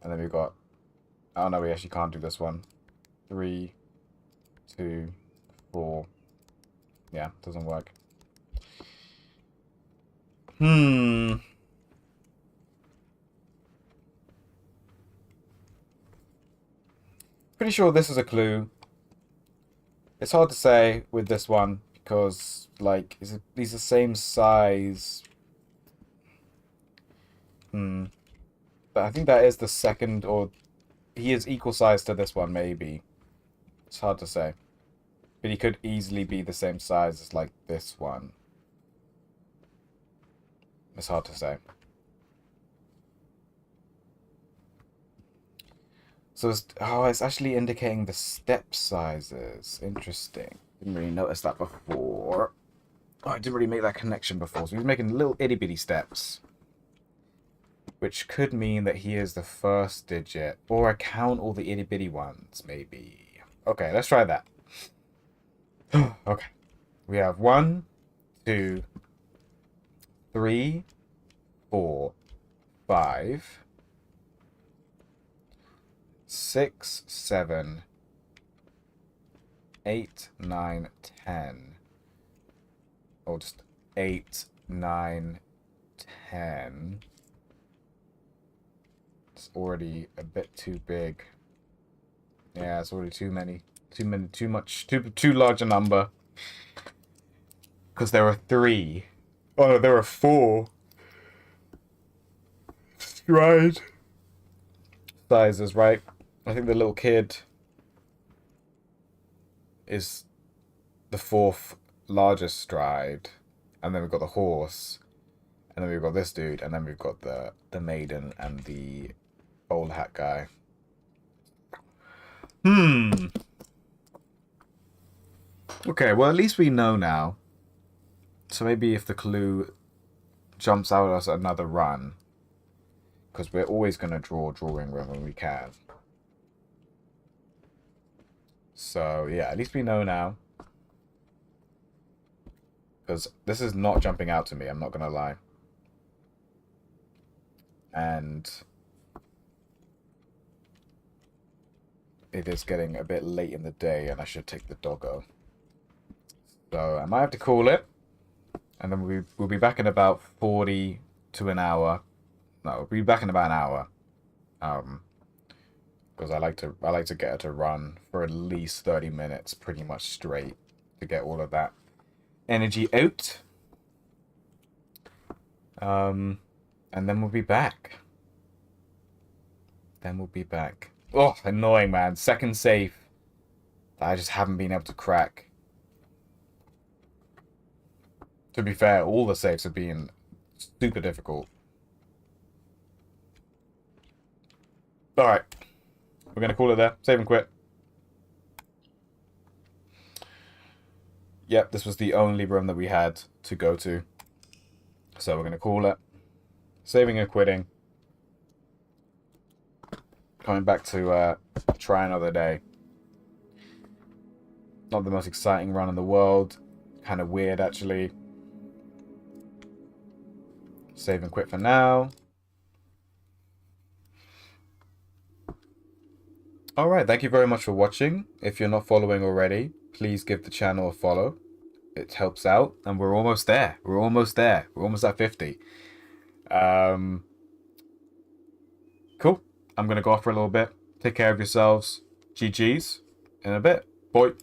And then we've got... Oh no, we actually can't do this one. 3, 2, 4. Yeah, doesn't work. Pretty sure this is a clue. It's hard to say with this one because, like, these are the same size. But I think that is the second, or he is equal size to this one, maybe. It's hard to say. But he could easily be the same size as, like, this one. It's hard to say. So it's actually indicating the step sizes. Interesting. Didn't really notice that before. Oh, I didn't really make that connection before. So he's making little itty bitty steps. Which could mean that he is the first digit. Or I count all the itty bitty ones, maybe. Okay, let's try that. Okay. We have 1, 2, 3, 4, 5, 6, 7, 8, 9, 10. Or just 8, 9, 10. It's already a bit too big. Yeah, it's already too many. Too large a number. Because there are 3. Oh, no, there are 4 stride sizes, right? I think the little kid is the 4th largest stride. And then we've got the horse. And then we've got this dude. And then we've got the maiden and the old hat guy. Okay, well, at least we know now. So maybe if the clue jumps out at us another run, because we're always going to draw drawing room when we can. So, yeah, at least we know now. Because this is not jumping out to me, I'm not going to lie. And it is getting a bit late in the day, and I should take the doggo. So I might have to call it. And then we'll be back in about 40 to an hour. No, we'll be back in about an hour. Because I like to get her to run for at least 30 minutes, pretty much straight, to get all of that energy out. And then we'll be back. Oh, annoying, man. Second safe that I just haven't been able to crack. To be fair, all the safes have been super difficult. Alright. We're going to call it there. Save and quit. Yep, this was the only room that we had to go to. So we're going to call it. Saving and quitting. Coming back to try another day. Not the most exciting run in the world. Kind of weird, actually. Save and quit for now. Alright, thank you very much for watching. If you're not following already, please give the channel a follow. It helps out, and we're almost there. We're almost at 50. Cool. I'm going to go off for a little bit. Take care of yourselves. GG's. In a bit. Bye.